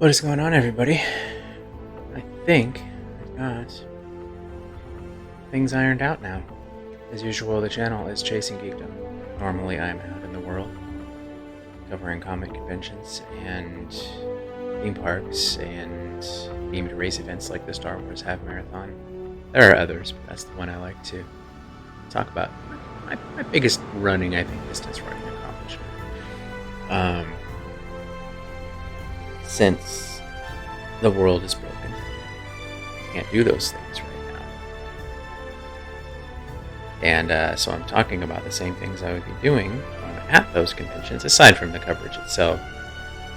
What is going on, everybody? I think I've got things ironed out now. As usual, the channel is Chasing Geekdom. Normally, I'm out in the world, covering comic conventions and theme parks and themed race events like the Star Wars Half Marathon. There are others, but that's the one I like to talk about. My biggest running, I think, distance running accomplishment. Since the world is broken, I can't do those things right now. And so I'm talking about the same things I would be doing at those conventions, aside from the coverage itself.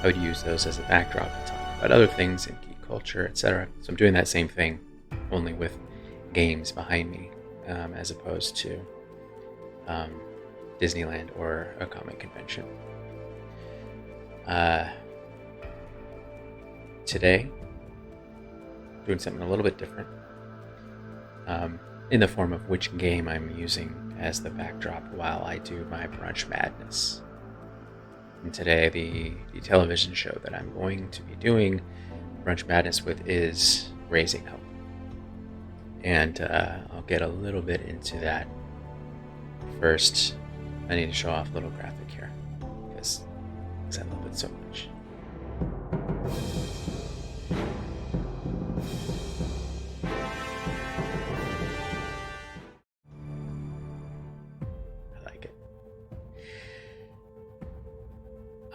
I would use those as a backdrop to talk about other things in geek culture, etc. So I'm doing that same thing, only with games behind me, as opposed to Disneyland or a comic convention. Today, doing something a little bit different, in the form of which game I'm using as the backdrop while I do my Brunch Madness. And today, the television show that I'm going to be doing Brunch Madness with is Raising Hope. And I'll get a little bit into that. First, I need to show off a little graphic here, because I love it so much.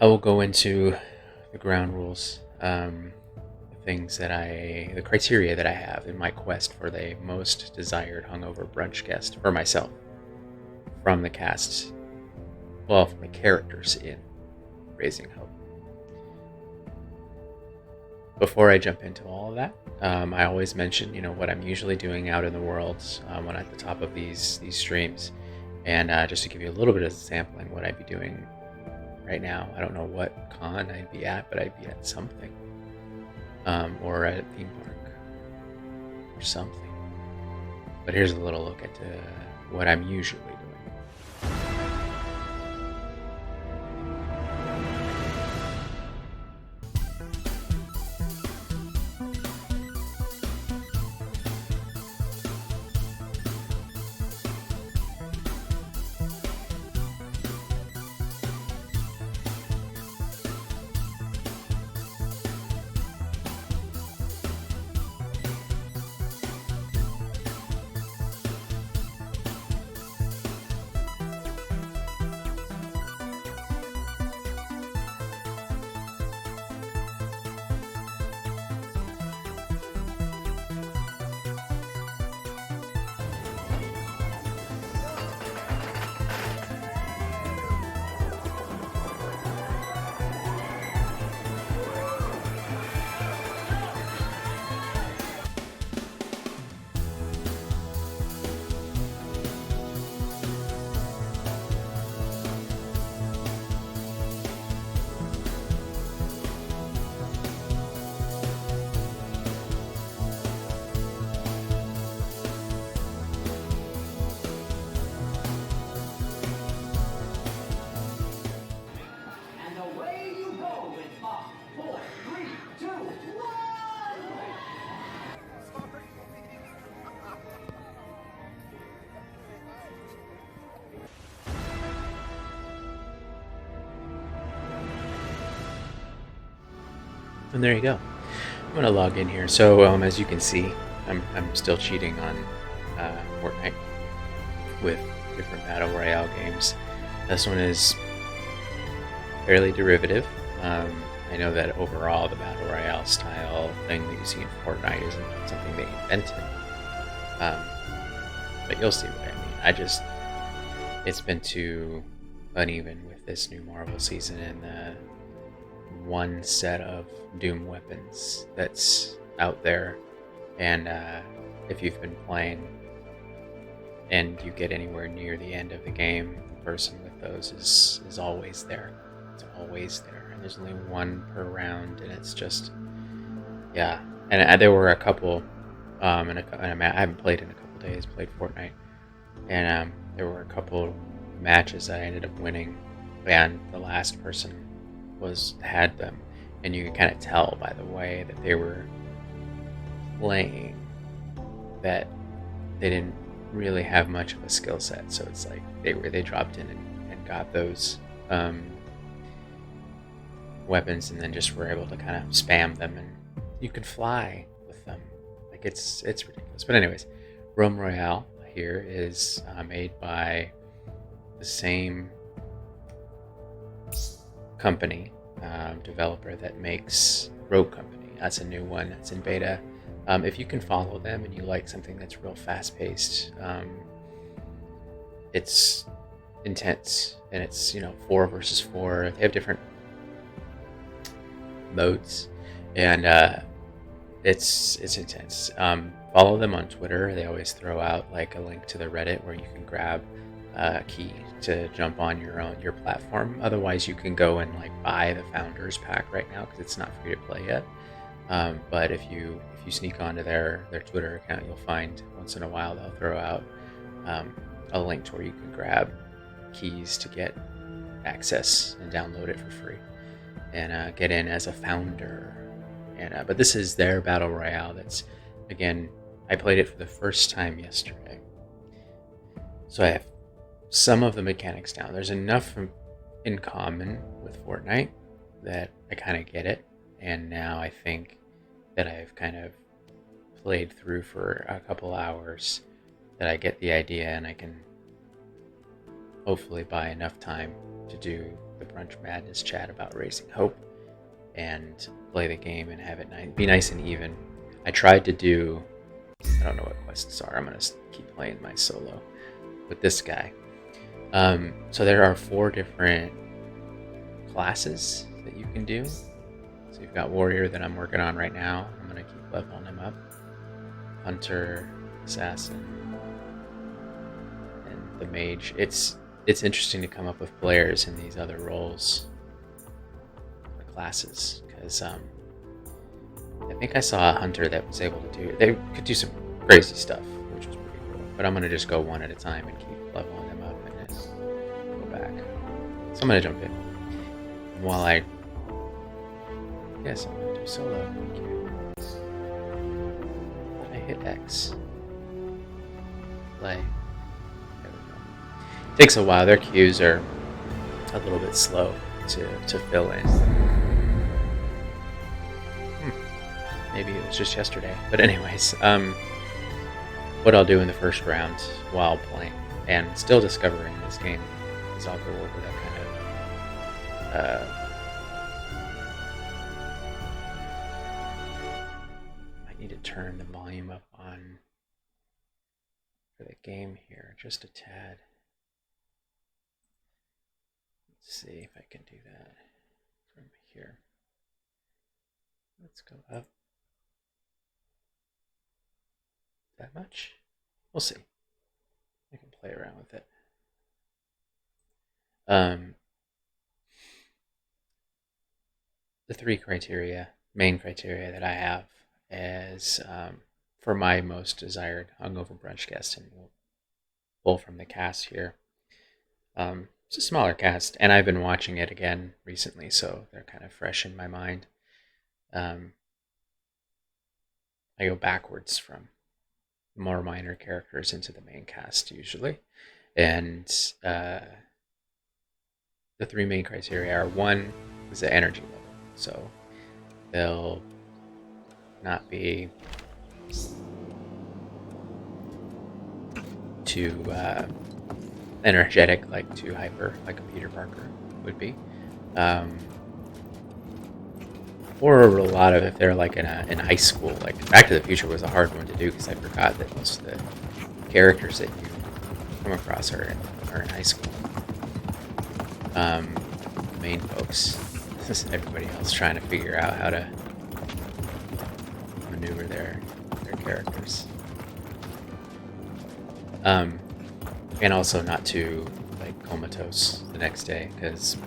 I will go into the ground rules, the criteria that I have in my quest for the most desired hungover brunch guest for myself from the cast, from the characters in Raising Hope. Before I jump into all of that, I always mention, what I'm usually doing out in the world when at the top of these streams, and just to give you a little bit of sampling what I'd be doing. Right now, I don't know what con I'd be at, but I'd be at something, or at a theme park, or something. But here's a little look at what I'm usually doing. And there you go. I'm going to log in here. So as you can see, I'm still cheating on Fortnite with different Battle Royale games. This one is fairly derivative. I know that overall the Battle Royale style thing that you see in Fortnite isn't something they invented. But you'll see what I mean. It's been too uneven with this new Marvel season and one set of Doom weapons that's out there, and if you've been playing and you get anywhere near the end of the game, the person with those is always there. It's always there, and there's only one per round, and it's just, yeah. And there were a couple, and I haven't played in a couple days, played Fortnite, and there were a couple matches that I ended up winning, and the last person had them, and you can kind of tell by the way that they were playing that they didn't really have much of a skill set. So it's like they dropped in and got those weapons, and then just were able to kind of spam them, and you could fly with them. Like it's ridiculous. But anyways, Royale here is made by the same company, developer that makes Rogue Company. That's a new one that's in beta. If you can follow them and you like something that's real fast-paced, it's intense, and it's 4 versus 4. They have different modes, and it's intense. Follow them on Twitter. They always throw out like a link to the Reddit where you can grab a key to jump on your platform. Otherwise, you can go and like buy the Founders Pack right now because it's not free to play yet. But if you sneak onto their Twitter account, you'll find once in a while they'll throw out a link to where you can grab keys to get access and download it for free and get in as a founder. And but this is their battle royale. That's, again, I played it for the first time yesterday, so I have some of the mechanics down. There's enough in common with Fortnite that I kind of get it, and now I think that I've kind of played through for a couple hours that I get the idea, and I can hopefully buy enough time to do the Brunch Madness chat about Raising Hope and play the game and have it be nice and even. I tried to do, I don't know what quests are. I'm going to keep playing my solo with this guy. So there are 4 different classes that you can do. So you've got Warrior that I'm working on right now. I'm going to keep leveling him up. Hunter, Assassin, and the Mage. It's interesting to come up with players in these other roles, the classes, because I think I saw a Hunter that was able to do, they could do some crazy stuff, which was pretty cool. But I'm going to just go one at a time and keep leveling them up and then go back. So I'm going to jump in. And while I'm going to do solo. Thank you. Did I hit X? Play. There we go. It takes a while. Their queues are a little bit slow to fill in. Maybe it was just yesterday. But anyways, what I'll do in the first round while playing and still discovering this game is I'll go over that kind of I need to turn the volume up on for the game here just a tad. Let's see if I can do that from here. Let's go up. That much? We'll see. I can play around with it. The 3 main criteria that I have is for my most desired hungover brunch guest, and we'll pull from the cast here. It's a smaller cast, and I've been watching it again recently, so they're kind of fresh in my mind. I go backwards from more minor characters into the main cast usually, and the 3 main criteria are: 1 is the energy level, so they'll not be too energetic, like too hyper, like a Peter Parker would be, or a lot of if they're like in high school. Like Back to the Future was a hard one to do because I forgot that most of the characters that you come across are in high school. The main folks, everybody else trying to figure out how to maneuver their characters. And also not too like comatose the next day, because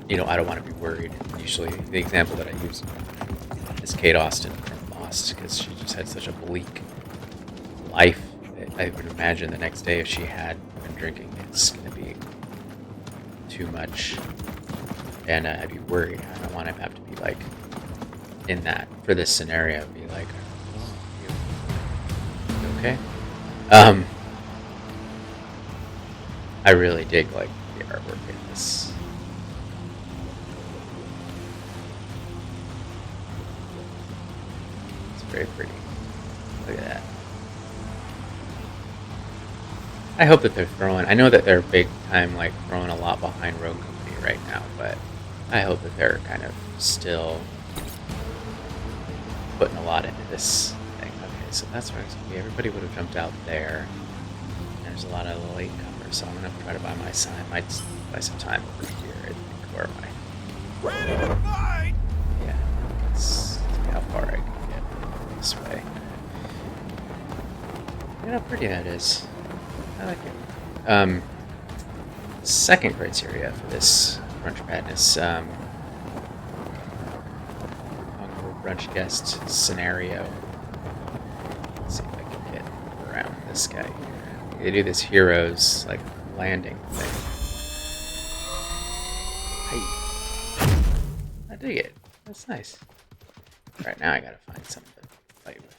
I don't want to be worried. Usually the example that I use is Kate Austen from Lost, because she just had such a bleak life. I would imagine the next day if she had been drinking, it's going to be too much And I'd be worried. I don't want to have to be like in that for this scenario. Be like, oh, you okay? I really dig like the artwork in this. It's very pretty. Look at that. I hope that they're throwing. I know that they're big time, like throwing a lot behind Rogue Company right now, but I hope that they're kind of still putting a lot into this thing. Okay, so that's where it's gonna be. Everybody would have jumped out there. There's a lot of latecomers, so I'm gonna try to buy my time. Might buy some time over here. I think. Where am I? Yeah, let's see how far I can get this way. Look at how pretty that is. I like it. Second criteria for this Brunch Madness hungover brunch guest scenario. Let's see if I can get around this guy here. They do this heroes like landing thing. Hey, I dig it. That's nice. Right now, I gotta find something to fight with.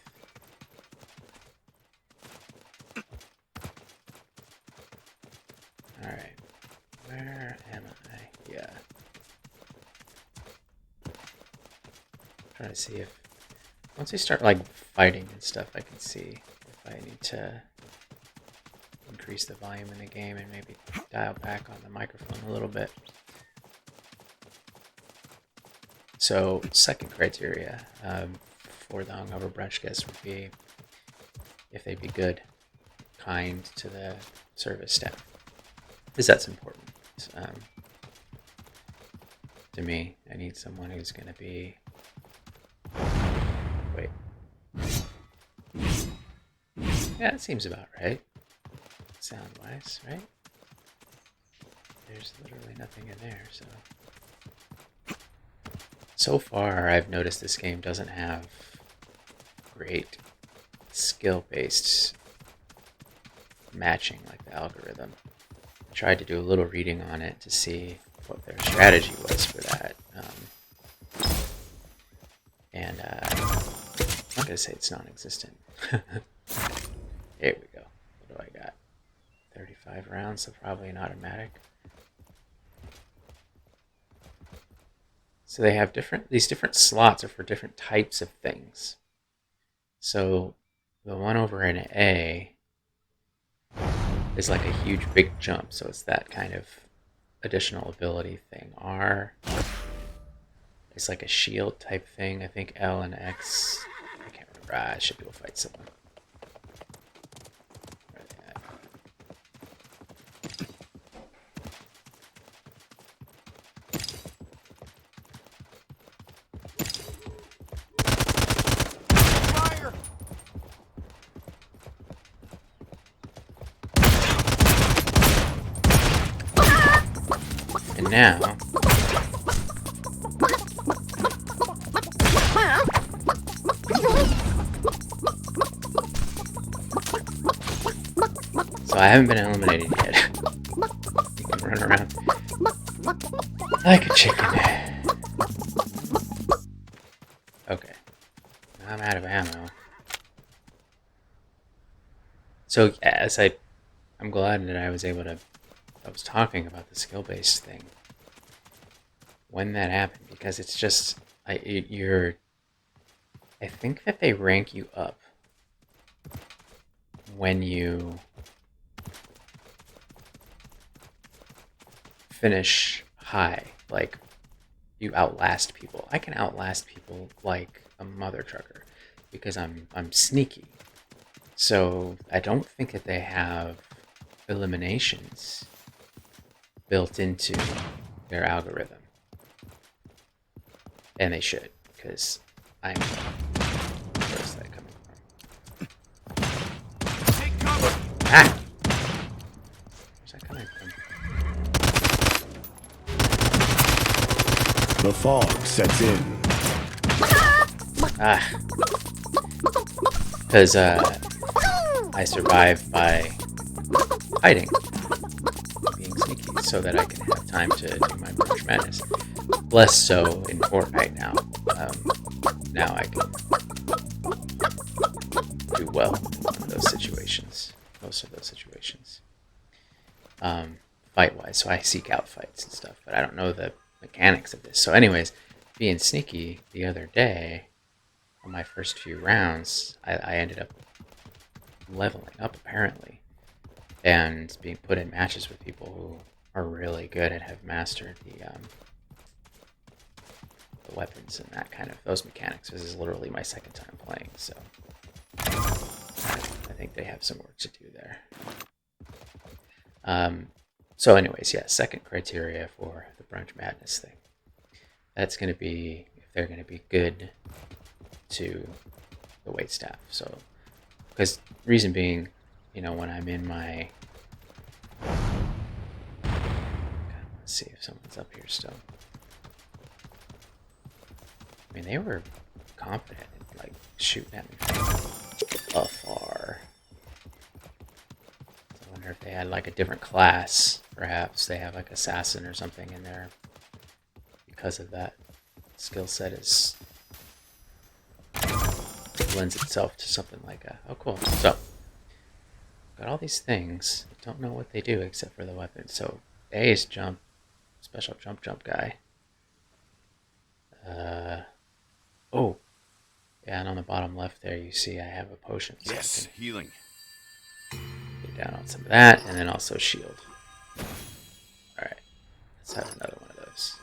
Alright, where am I? Yeah. Trying to see if, once we start like fighting and stuff, I can see if I need to increase the volume in the game and maybe dial back on the microphone a little bit. So, second criteria for the hungover brunch guests would be if they'd be good, kind to the service staff. Because that's important. To me, I need someone who's going to be... Wait. Yeah, that seems about right. Sound-wise, right? There's literally nothing in there, so... So far, I've noticed this game doesn't have great skill-based matching like the algorithm. I tried to do a little reading on it to see what their strategy was for that. And I'm not going to say it's non-existent. Here we go. What do I got? 35 rounds, so probably an automatic. So they have these different slots are for different types of things. So the one over in A is like a huge big jump, so it's that kind of additional ability thing. R is like a shield type thing. I think L and X, I can't remember. I should go fight someone. Where are they at? And now, so I haven't been eliminated yet. You can run around like a chicken. Okay, I'm out of ammo. So yes, I'm glad that I was talking about the skill-based thing when that happened, because it's just I think that they rank you up when you finish high, like you outlast people. I can outlast people like a mother trucker because I'm sneaky. So I don't think that they have eliminations built into their algorithm. And they should, because I'm... Where's that coming from? Ah! Where's that coming from? The fog sets in. Ah. Because I survive by hiding, being sneaky, so that I can have time to do my Brunch Madness. less so in Fortnite now. Now I can do well in those situations, most of those situations, fight-wise. So I seek out fights and stuff, but I don't know the mechanics of this. So anyways, being sneaky the other day, on my first few rounds, I ended up leveling up, apparently, and being put in matches with people who are really good and have mastered the weapons and that kind of those mechanics. This is literally my second time playing, so I think they have some work to do there. So anyways, yeah, second criteria for the Brunch Madness thing. That's going to be if they're going to be good to the waitstaff. So, because reason being, when I'm in my... Let's see if someone's up here still. I mean, they were confident in, like, shooting at me from afar. So I wonder if they had, like, a different class. Perhaps they have, like, assassin or something in there. Because of that, skill set lends itself to something like a... Oh, cool. So, got all these things. Don't know what they do except for the weapon. So, A is jump. Special jump guy. Oh. Yeah, and on the bottom left there, you see I have a potion. So yes, healing. Get down on some of that, and then also shield. Alright. Let's have another one of those.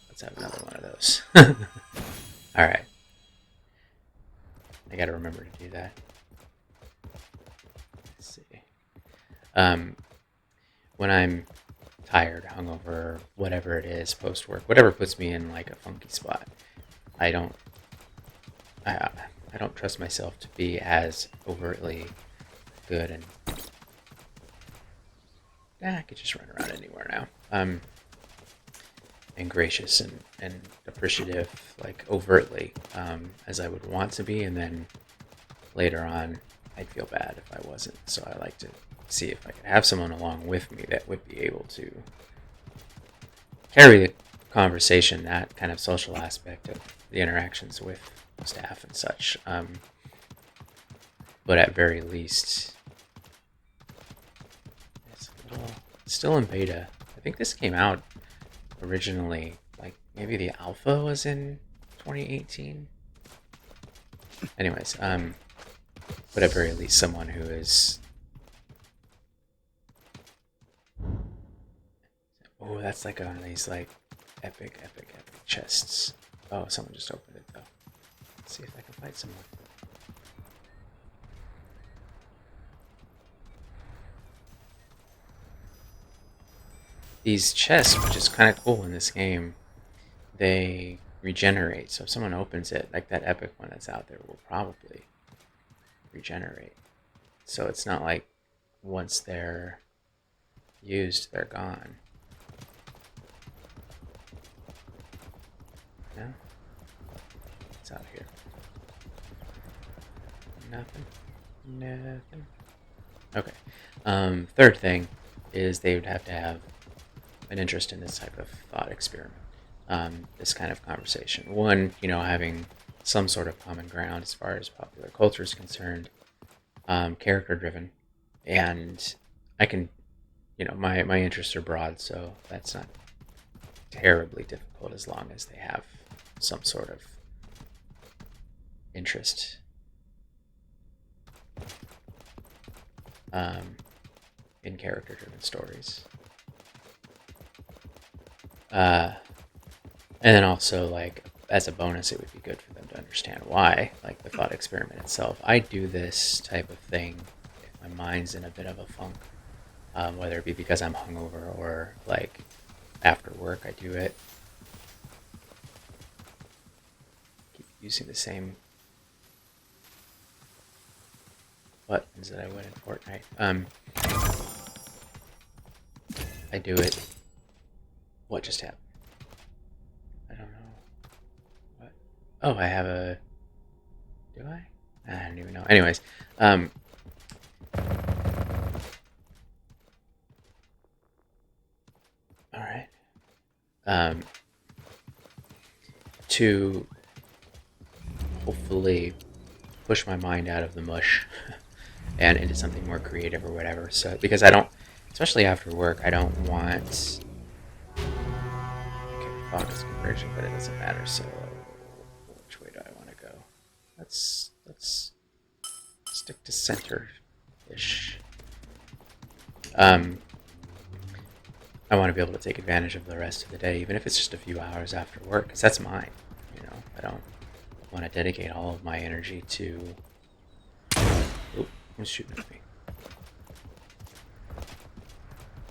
Let's have another one of those. Alright. I gotta remember to do that. Let's see. When I'm tired, hungover, whatever it is, post-work, whatever puts me in like a funky spot, I don't trust myself to be as overtly good, and I could just run around anywhere now. And gracious and appreciative, like overtly, as I would want to be, and then later on I'd feel bad if I wasn't. So I like to see if I could have someone along with me that would be able to carry the conversation, that kind of social aspect of the interactions with staff and such. But at very least, it's still in beta. I think this came out originally, like maybe the alpha was in 2018. Anyways, but at very least someone who is... Oh, that's like one of these like epic chests. Oh, someone just opened it though. Let's see if I can fight someone. These chests, which is kind of cool in this game, they regenerate. So if someone opens it, like that epic one that's out there, will probably regenerate. So it's not like once they're used, they're gone. No? What's out here? Nothing. Okay. Third thing is they would have to have an interest in this type of thought experiment. This kind of conversation. One, having some sort of common ground as far as popular culture is concerned, character driven, and I can, my interests are broad, so that's not terribly difficult as long as they have some sort of interest. In character driven stories. And then also, like, as a bonus, it would be good for them to understand why, like the thought experiment itself. I do this type of thing if my mind's in a bit of a funk, whether it be because I'm hungover or, like, after work I do it. Keep using the same buttons that I would in Fortnite. I do it. What just happened? I don't know. What? Oh, I have a... Do I? I don't even know. Anyways, alright. to hopefully push my mind out of the mush and into something more creative or whatever. So because I don't, especially after work, I don't want focus conversion, but it doesn't matter. So which way do I want to go? Let's stick to center-ish. I want to be able to take advantage of the rest of the day, even if it's just a few hours after work, because that's mine. I don't want to dedicate all of my energy to. Oop, who's shooting at me?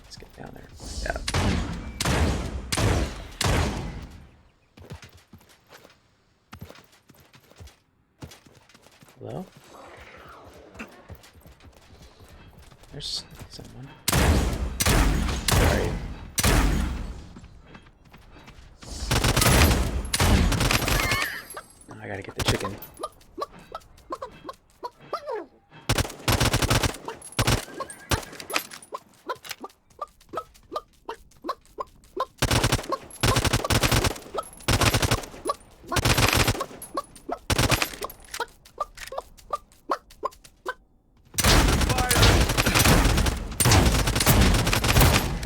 Let's get down there. Yeah. Hello? There's someone. Sorry. I gotta get the chicken.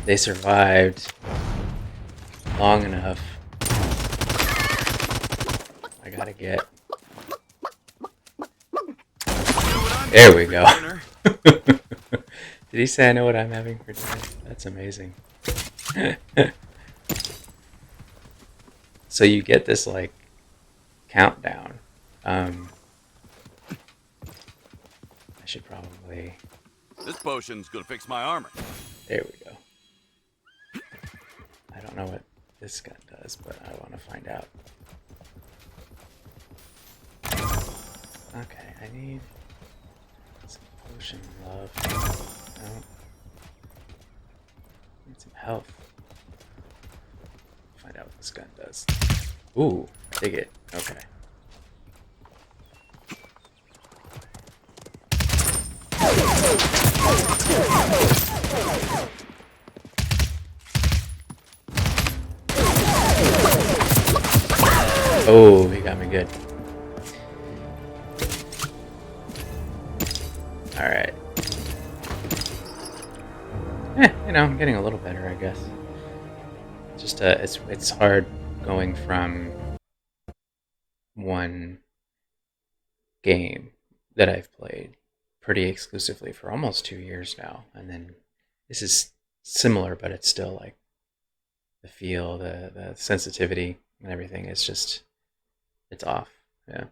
They survived long enough. I gotta get. There we go. Did he say I know what I'm having for dinner? That's amazing. So you get this like countdown. I should probably. This potion's gonna fix my armor. There we go. I don't know what this gun does, but I want to find out. Okay, I need some potion, love. No. Need some health. Find out what this gun does. Ooh, dig it. Okay. Oh, he got me good. Alright. I'm getting a little better, I guess. Just, it's hard going from one game that I've played pretty exclusively for almost 2 years now, and then this is similar, but it's still like the feel, the sensitivity and everything is just, it's off. Yeah.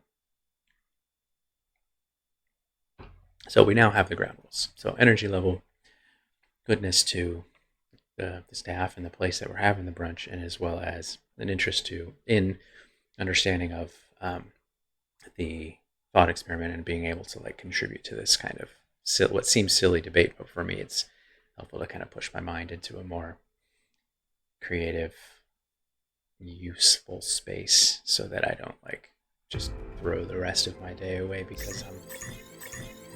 So we now have the ground rules. So energy level, goodness to the staff and the place that we're having the brunch, and as well as an interest in understanding of the thought experiment and being able to like contribute to this kind of what seems silly debate, but for me it's helpful to kind of push my mind into a more creative, useful space so that I don't like just throw the rest of my day away because I'm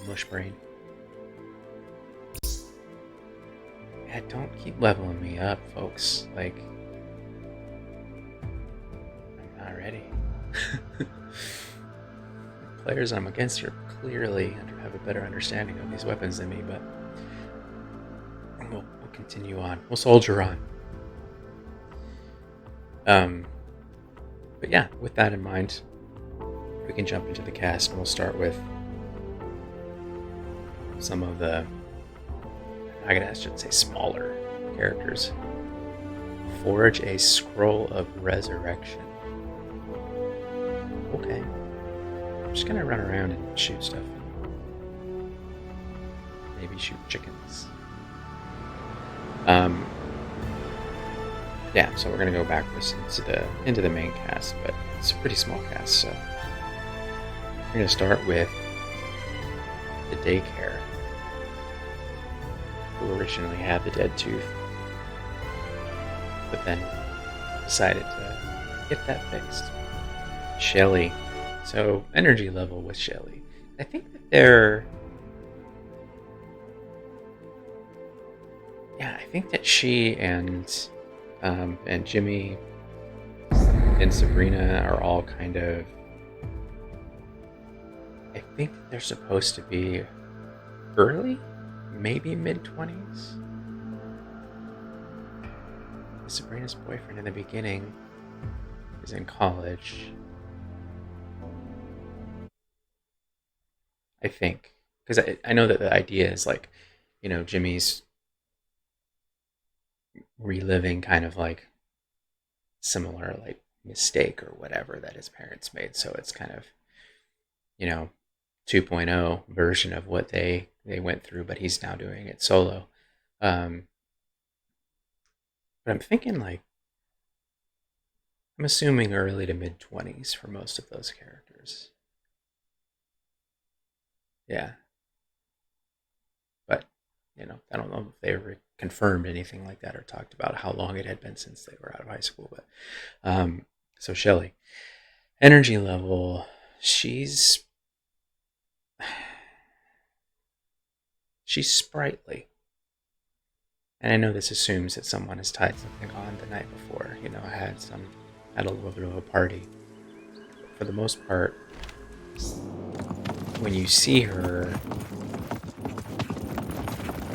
mush brain. Yeah, don't keep leveling me up, folks. Like, I'm not ready. The players I'm against here clearly have a better understanding of these weapons than me, but we'll continue on. We'll soldier on. But yeah, with that in mind, we can jump into the cast, and we'll start with some of the, I should say, smaller characters. Forge a scroll of resurrection. Okay. I'm just gonna run around and shoot stuff. Maybe shoot chickens. Yeah, so we're gonna go backwards into the main cast, but it's a pretty small cast, so we're gonna start with the daycare, who originally had the dead tooth, but then decided to get that fixed. Shelly. So energy level with Shelly. I think that I think that she and Jimmy and Sabrina are all kind of, I think they're supposed to be early, maybe mid-20s. Sabrina's boyfriend in the beginning is in college, I think, because I know that the idea is like, Jimmy's reliving kind of like similar like mistake or whatever that his parents made, so it's kind of, 2.0 version of what they went through, but he's now doing it solo. But I'm thinking like, I'm assuming early to mid 20s for most of those characters. Yeah, but I don't know if they ever confirmed anything like that or talked about how long it had been since they were out of high school. But so Shelly, energy level, she's sprightly. And I know this assumes that someone has tied something on the night before, had a little bit of a party. But for the most part, when you see her,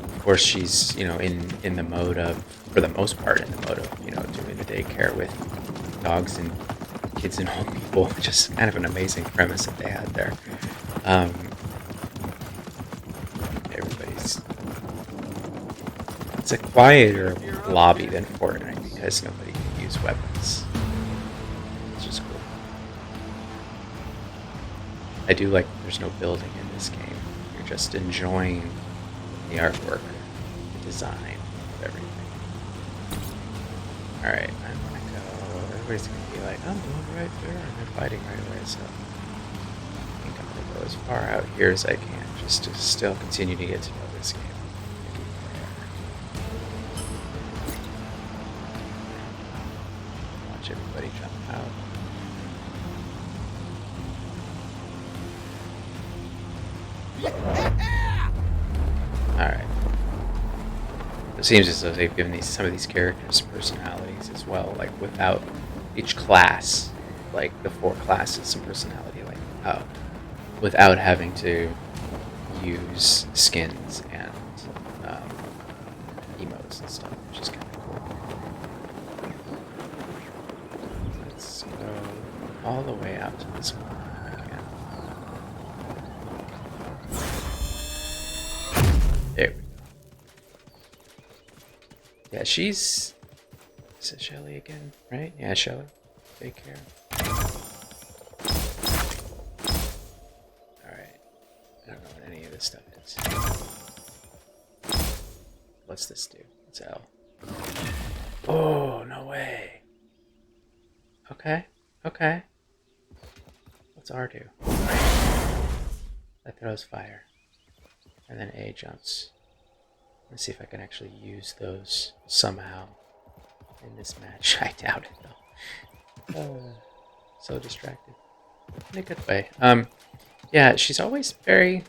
of course she's, in the mode of, for the most part, in the mode of, doing the daycare with dogs and kids and old people, which is kind of an amazing premise that they had there. It's a quieter lobby than Fortnite because nobody can use weapons. It's just cool. I do like that there's no building in this game. You're just enjoying the artwork, the design of everything. Alright, I'm gonna go. Everybody's gonna be like, I'm going right there, and they're fighting right away, so I think I'm gonna go as far out here as I can just to still continue to get to know this game. Watch everybody jump out. Alright. It seems as though they've given some of these characters personalities as well, like without each class, like the 4 classes, some personality, like without having to use skins and emotes and stuff, which is kind of cool. Let's go all the way out to this one if I can. There we go. Yeah, is it Shelly again, right? Yeah, Shelly. Take care. Alright. I don't know what any of this stuff is. What's this do? It's L. Oh, no way. Okay. What's R do? That throws fire. And then A jumps. Let's see if I can actually use those somehow in this match. I doubt it though. So distracted. In a good way. Yeah, she's always very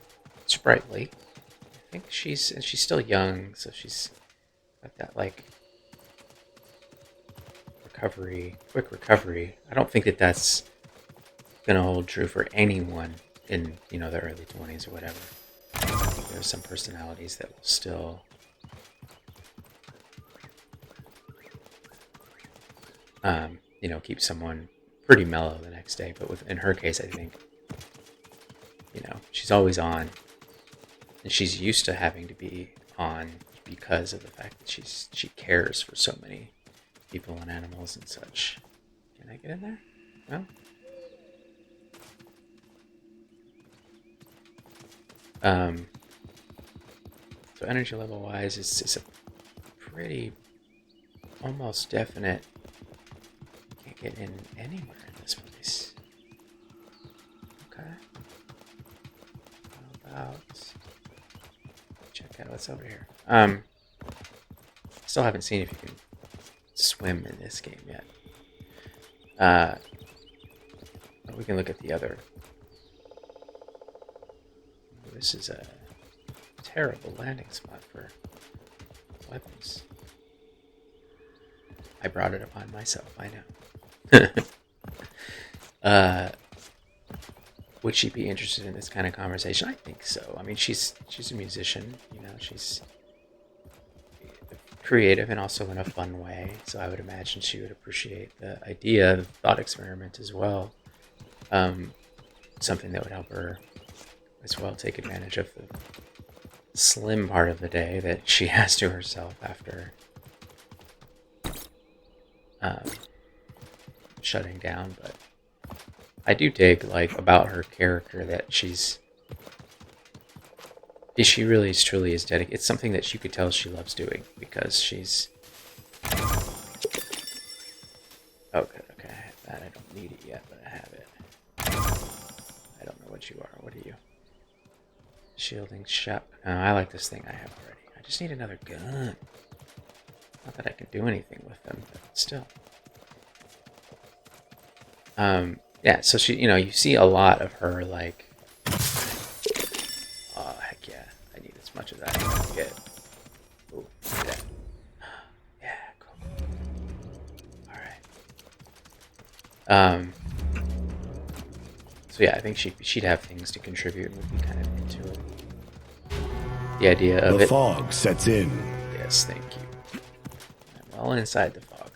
sprightly. I think she's still young, so she's got that like quick recovery. I don't think that that's gonna hold true for anyone in the early 20s or whatever. I think there are some personalities that will still keep someone pretty mellow the next day. But in her case, I think she's always on, and she's used to having to be on because of the fact that she cares for so many people and animals and such. Can I get in there? No. So energy level wise, it's a pretty almost definite. Can't get in anywhere in this place. Okay. How about check out what's over here? Still haven't seen if you can swim in this game yet. But we can look at the other. This is a terrible landing spot for weapons. I brought it upon myself, I know. Would she be interested in this kind of conversation? I think so. I mean, she's a musician, you know. She's creative and also in a fun way. So I would imagine she would appreciate the idea, the thought experiment as well. Something that would help her as well take advantage of the slim part of the day that she has to herself after shutting down. But I do dig, like, about her character that she really truly is dedicated. It's something that you could tell she loves doing because she's... Oh, good, okay, I have that. I don't need it yet, but I have it. I don't know what you are. What are you? Shielding shot. Oh, I like this thing I have already. I just need another gun. Not that I can do anything with them, but still. Yeah, so she, you know, you see a lot of her, like... Oh, heck yeah. I need as much of that as I can get. Ooh, yeah. Yeah, cool. Alright. So yeah, I think she'd have things to contribute and would be kind of into it. The idea of The it. fog sets in. Yes, thank you. I'm well inside the fog.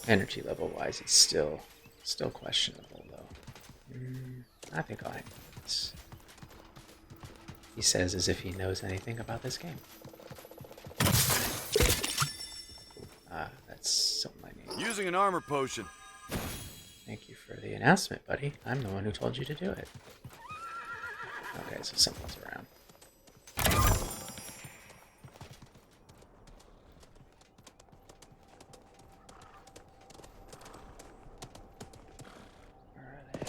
Energy level wise, it's still questionable though. I think I'll hang this. He says as if he knows anything about this game. That's something I need. Using an armor potion. Thank you for the announcement, buddy. I'm the one who told you to do it. Okay, so someone's around. Where are they?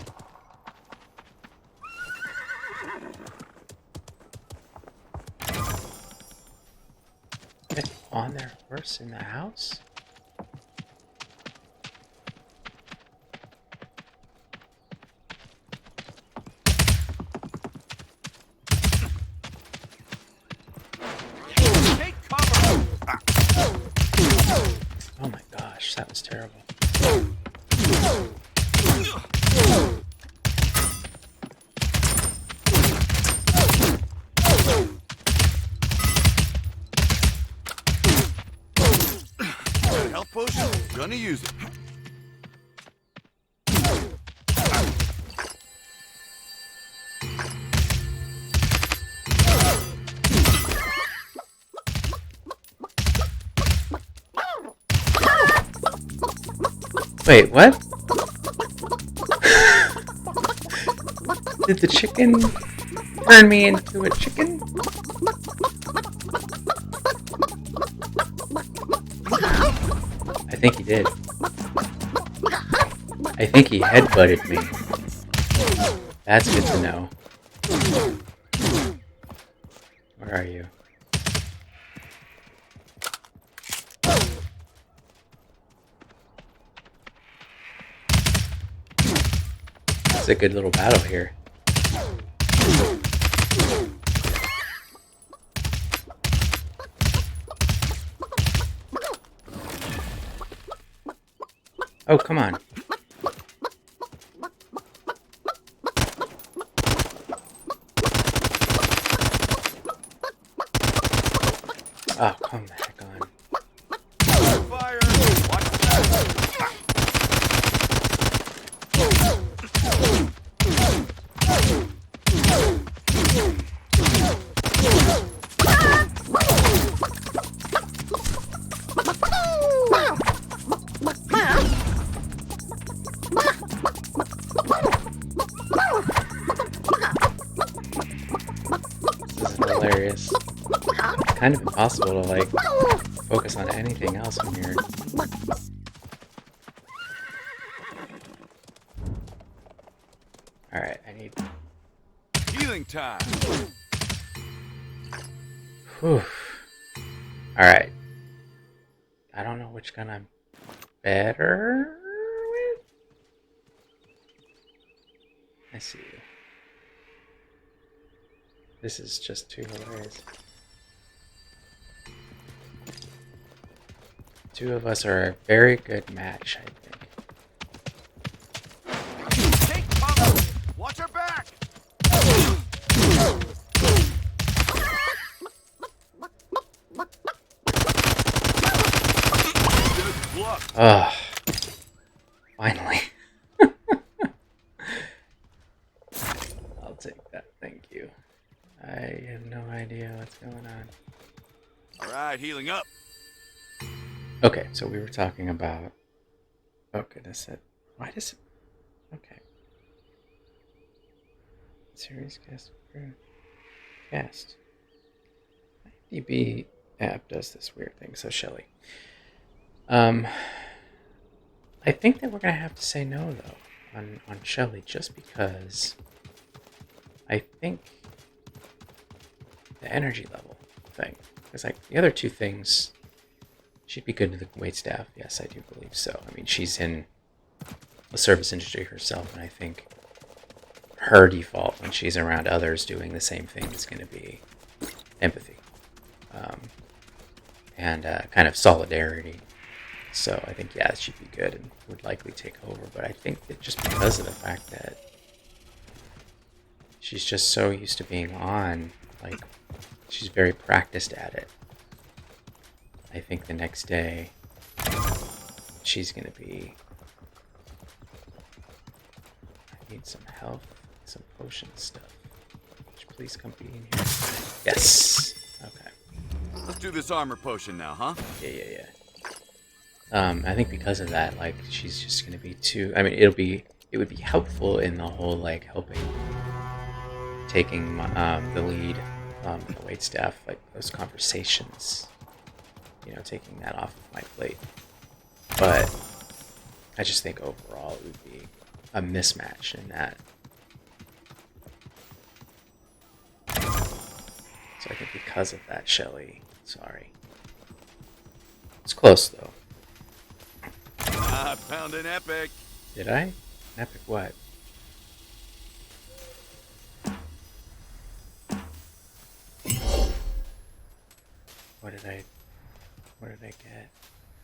Get on their horse in the house? Oh my gosh, that was terrible. Health potion? Gonna use it. Wait, what? Did the chicken turn me into a chicken? I think he did. I think he headbutted me. That's good to know. Where are you? It's a good little battle here. Oh, come on. Oh, come the heck on. Fire! Watch that! This is hilarious. It's kind of impossible to, like, focus on anything else when you're... Alright, I need... Healing time. Whew. Alright. I don't know which gun I'm better with. I see. This is just too hilarious. two of us are a very good match, I think. Take cover! Watch her back! Good luck. Ugh. Finally. I'll take that, thank you. I have no idea what's going on. Alright, healing up. Okay, so we were talking about... Oh goodness, why does it... Okay. Series cast. IMDb app does this weird thing, so Shelly. I think that we're gonna have to say no though on Shelly, just because I think the energy level thing. Because like the other two things, she'd be good to the waitstaff. Yes, I do believe so. I mean, she's in the service industry herself, and I think her default when she's around others doing the same thing is going to be empathy and kind of solidarity. So I think, yeah, she'd be good and would likely take over. But I think that just because of the fact that she's just so used to being on, like, she's very practiced at it. I think the next day she's going to be... I need some health, some potion stuff. Please come be in here. Yes! Okay. Let's do this armor potion now, huh? Yeah. I think because of that, like, she's just gonna be too... I mean, it would be helpful in the whole, like, helping... taking the lead, the waitstaff, like, those conversations. You know, taking that off of my plate. But I just think overall it would be a mismatch in that. So I think because of that, Shelly, sorry. It's close, though. I found an epic. Did I? Epic what? What did I get?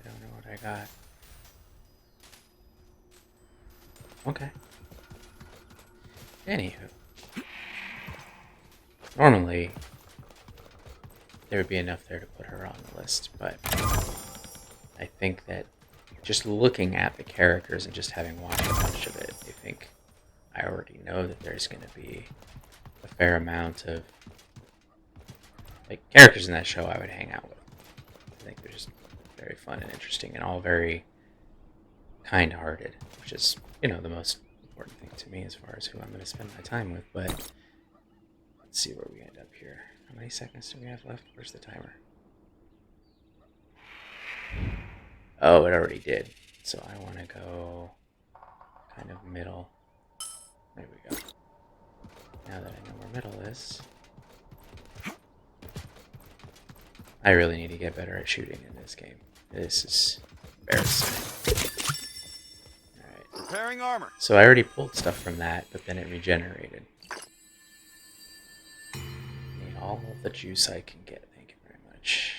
I don't know what I got. Okay. Anywho. Normally, there would be enough there to put her on the list, but I think that just looking at the characters and just having watched a bunch of it, I think I already know that there's going to be a fair amount of like characters in that show I would hang out with. I think they're just very fun and interesting and all very kind-hearted, which is, you know, the most important thing to me as far as who I'm going to spend my time with. But let's see where we end up here. How many seconds do we have left? Where's the timer? Oh, it already did. So I want to go kind of middle. There we go. Now that I know where middle is, I really need to get better at shooting in this game. This is embarrassing. Alright. Repairing armor. So I already pulled stuff from that, but then it regenerated. Need all of the juice I can get. Thank you very much.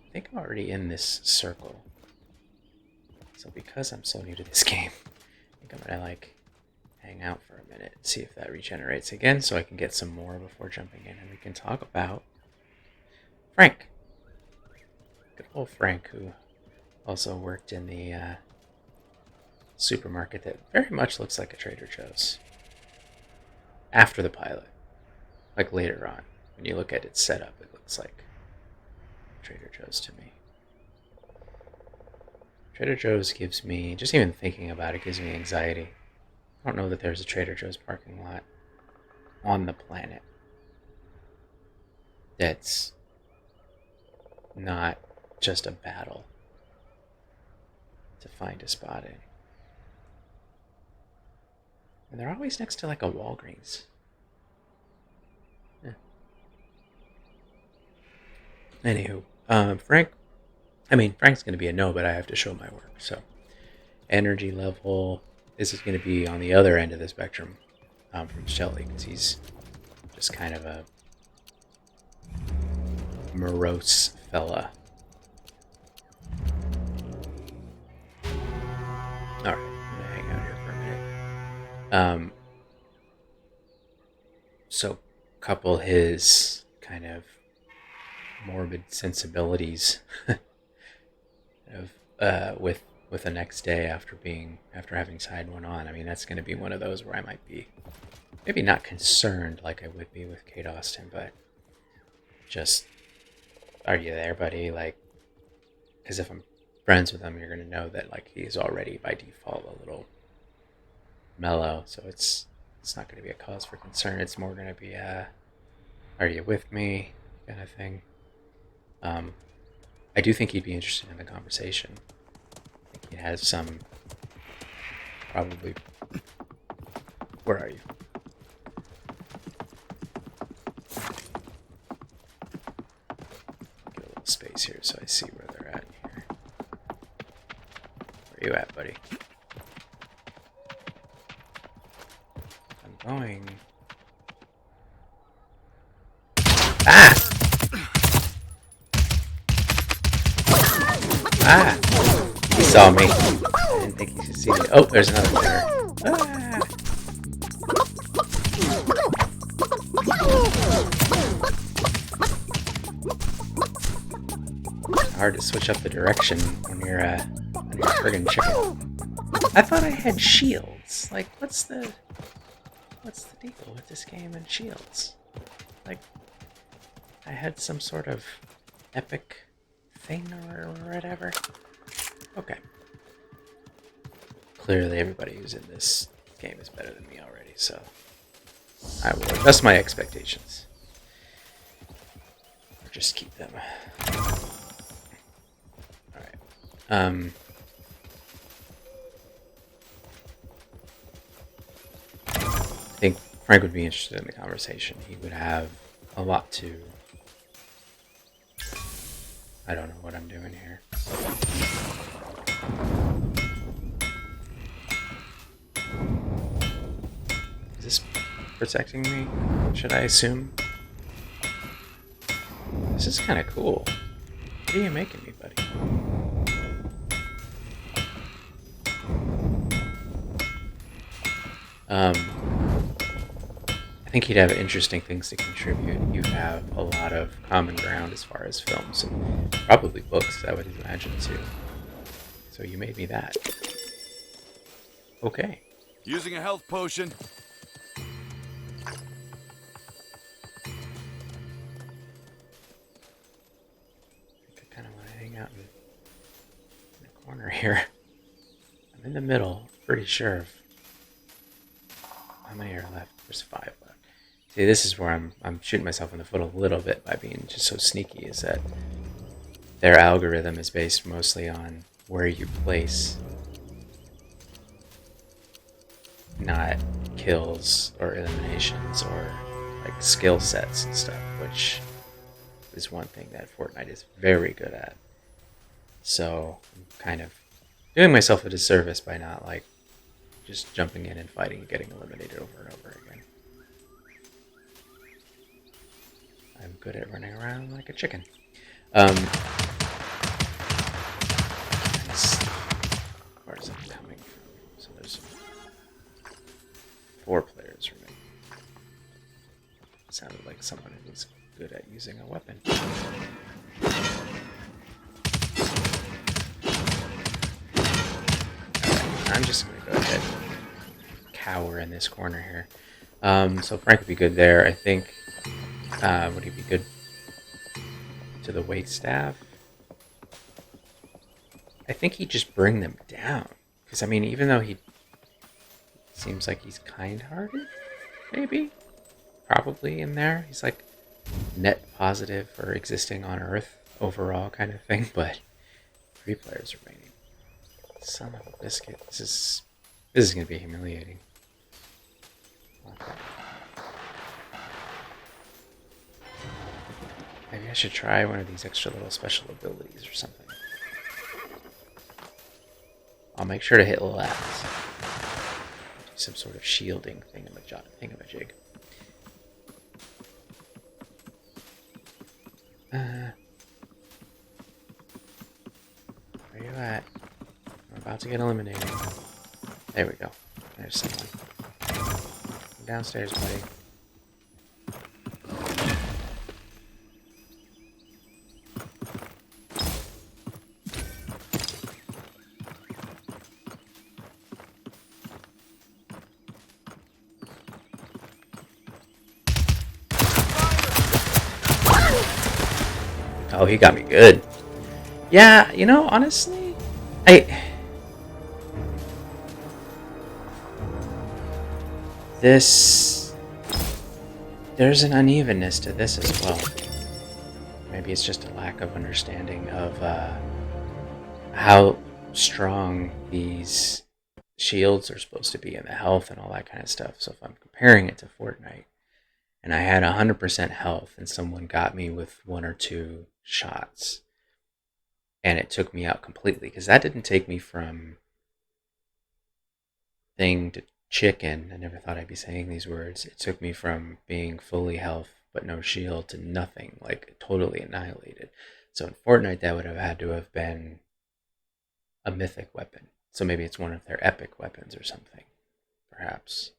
I think I'm already in this circle. So because I'm so new to this game, I think I'm gonna like hang out for a minute, see if that regenerates again, so I can get some more before jumping in, and we can talk about Frank. Good old Frank, who also worked in the supermarket that very much looks like a Trader Joe's. After the pilot, like later on, when you look at its setup, it looks like Trader Joe's to me. Trader Joe's gives me, just even thinking about it, gives me anxiety. I don't know that there's a Trader Joe's parking lot on the planet that's not just a battle to find a spot in. And they're always next to like a Walgreens. Yeah. Anywho, Frank's going to be a no, but I have to show my work. So, energy level, this is going to be on the other end of the spectrum from Shelly, because he's just kind of a morose fella. Um, so couple his kind of morbid sensibilities of with the next day after having signed one on. I mean, that's going to be one of those where I might be maybe not concerned like I would be with Kate Austin, but just, are you there, buddy? Like, because if I'm friends with him, you're going to know that like he's already by default a little mellow, so it's not going to be a cause for concern. It's more going to be are you with me kind of thing. I do think he'd be interested in the conversation. I think he has some, probably. Where are you? Get a little space here so I see where they're at here. Where you at, buddy? I'm going. Ah! Ah! He saw me. I didn't think he should see me. Oh, there's another player. Ah! It's hard to switch up the direction when you're friggin' chicken. I thought I had shields. Like, what's the deal with this game and shields? Like, I had some sort of epic thing or whatever. Okay. Clearly everybody who's in this game is better than me already, so I will adjust my expectations. Or just keep them. Alright. I think Frank would be interested in the conversation. He would have a lot to... I don't know what I'm doing here. Is this protecting me? Should I assume? This is kind of cool. What are you making me, buddy? I think he'd have interesting things to contribute. You have a lot of common ground as far as films and probably books, I would imagine, too. So you made me that. Okay. Using a health potion. I think I kind of want to hang out in the corner here. I'm in the middle, pretty sure of how many are left. There's 5 left. See, this is where I'm shooting myself in the foot a little bit by being just so sneaky, is that their algorithm is based mostly on where you place, not kills or eliminations or like skill sets and stuff, which is one thing that Fortnite is very good at. So I'm kind of doing myself a disservice by not like just jumping in and fighting and getting eliminated over and over again. I'm good at running around like a chicken. Where is it coming from? So there's 4 players remaining. Sounded like someone who was good at using a weapon. I'm just going to go ahead and cower in this corner here. So Frank would be good there. I think, would he be good to the waitstaff? I think he'd just bring them down. Because, I mean, even though he seems like he's kind-hearted, maybe? Probably in there. He's like net positive for existing on Earth overall kind of thing, but 3 players remaining. Son of a biscuit. This is going to be humiliating. Okay. Maybe I should try one of these extra little special abilities or something. I'll make sure to hit left. Do some sort of shielding thingamajig. Where you at? I'm about to get eliminated. There we go. There's someone. Downstairs, buddy. Oh, he got me good. Yeah, you know, honestly, I... This... There's an unevenness to this as well. Maybe it's just a lack of understanding of how strong these shields are supposed to be and the health and all that kind of stuff. So if I'm comparing it to Fortnite, and I had 100% health and someone got me with 1 or 2 shots, and it took me out completely, because that didn't take me from thing to chicken. I never thought I'd be saying these words. It took me from being fully health but no shield to nothing, like totally annihilated. So in Fortnite, that would have had to have been a mythic weapon. So maybe it's one of their epic weapons or something, perhaps.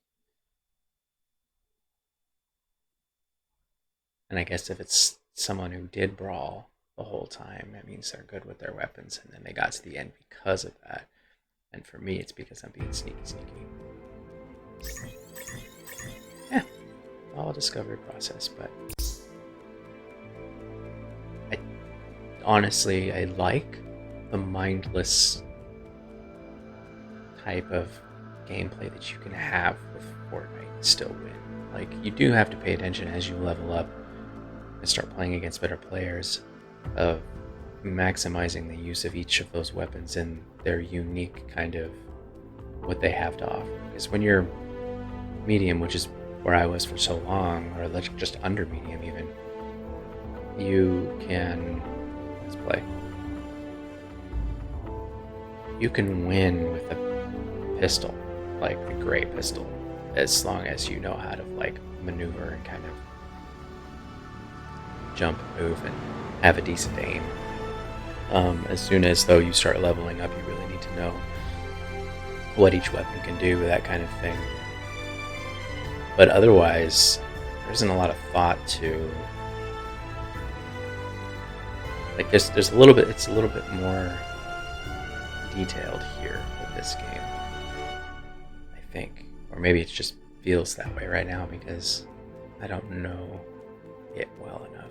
And I guess if it's someone who did brawl the whole time, that means they're good with their weapons, and then they got to the end because of that. And for me, it's because I'm being sneaky. Yeah, all a discovery process, but honestly, I like the mindless type of gameplay that you can have with Fortnite and still win. Like, you do have to pay attention as you level up and start playing against better players, of maximizing the use of each of those weapons and their unique kind of what they have to offer. Because when you're medium, which is where I was for so long, or just under medium even, you can, let's play, you can win with a pistol, like the gray pistol, as long as you know how to like maneuver and kind of jump and move and have a decent aim. As soon as though you start leveling up, you really need to know what each weapon can do, that kind of thing. But otherwise, there isn't a lot of thought to, like, there's a little bit, it's a little bit more detailed here with this game, I think. Or maybe it just feels that way right now because I don't know it well enough.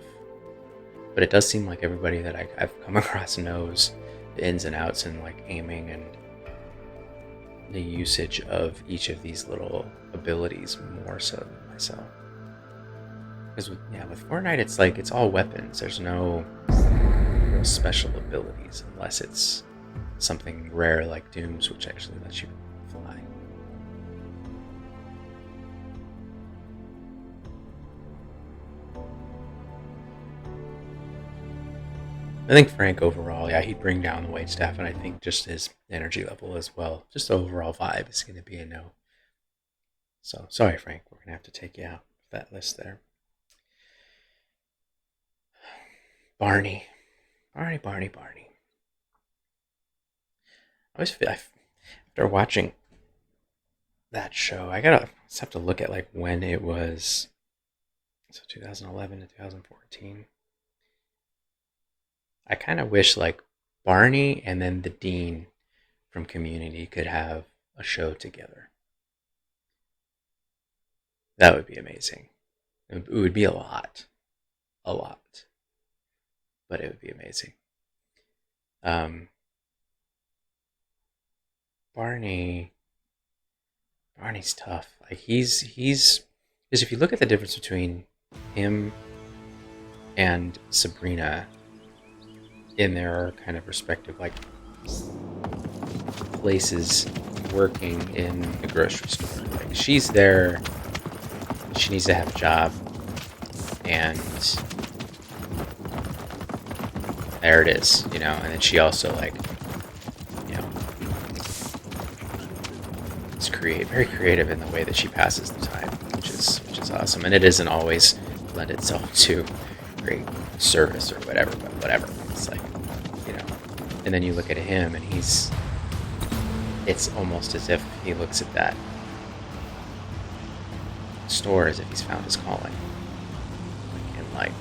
But it does seem like everybody that I've come across knows the ins and outs and like aiming and the usage of each of these little abilities more so than myself. Because with Fortnite, it's like it's all weapons. There's no real special abilities unless it's something rare like Doom's, which actually lets you fly. I think Frank overall, yeah, he'd bring down the wait staff, and I think just his energy level as well, just the overall vibe is going to be a no. So, sorry, Frank, we're going to have to take you out of that list there. Barney. I always feel, after watching that show, I just have to look at like when it was, so 2011 to 2014. I kind of wish like Barney and then the Dean from Community could have a show together. That would be amazing. It would be a lot, but it would be amazing. Barney's tough. Like he's because if you look at the difference between him and Sabrina in their kind of respective like places working in the grocery store, like she's there, she needs to have a job, and there it is, you know. And then she also like, you know, is very creative in the way that she passes the time, which is awesome. And it doesn't always lend itself to great service or whatever, but whatever. It's like, you know. And then you look at him, and it's almost as if he looks at that store as if he's found his calling, like in life.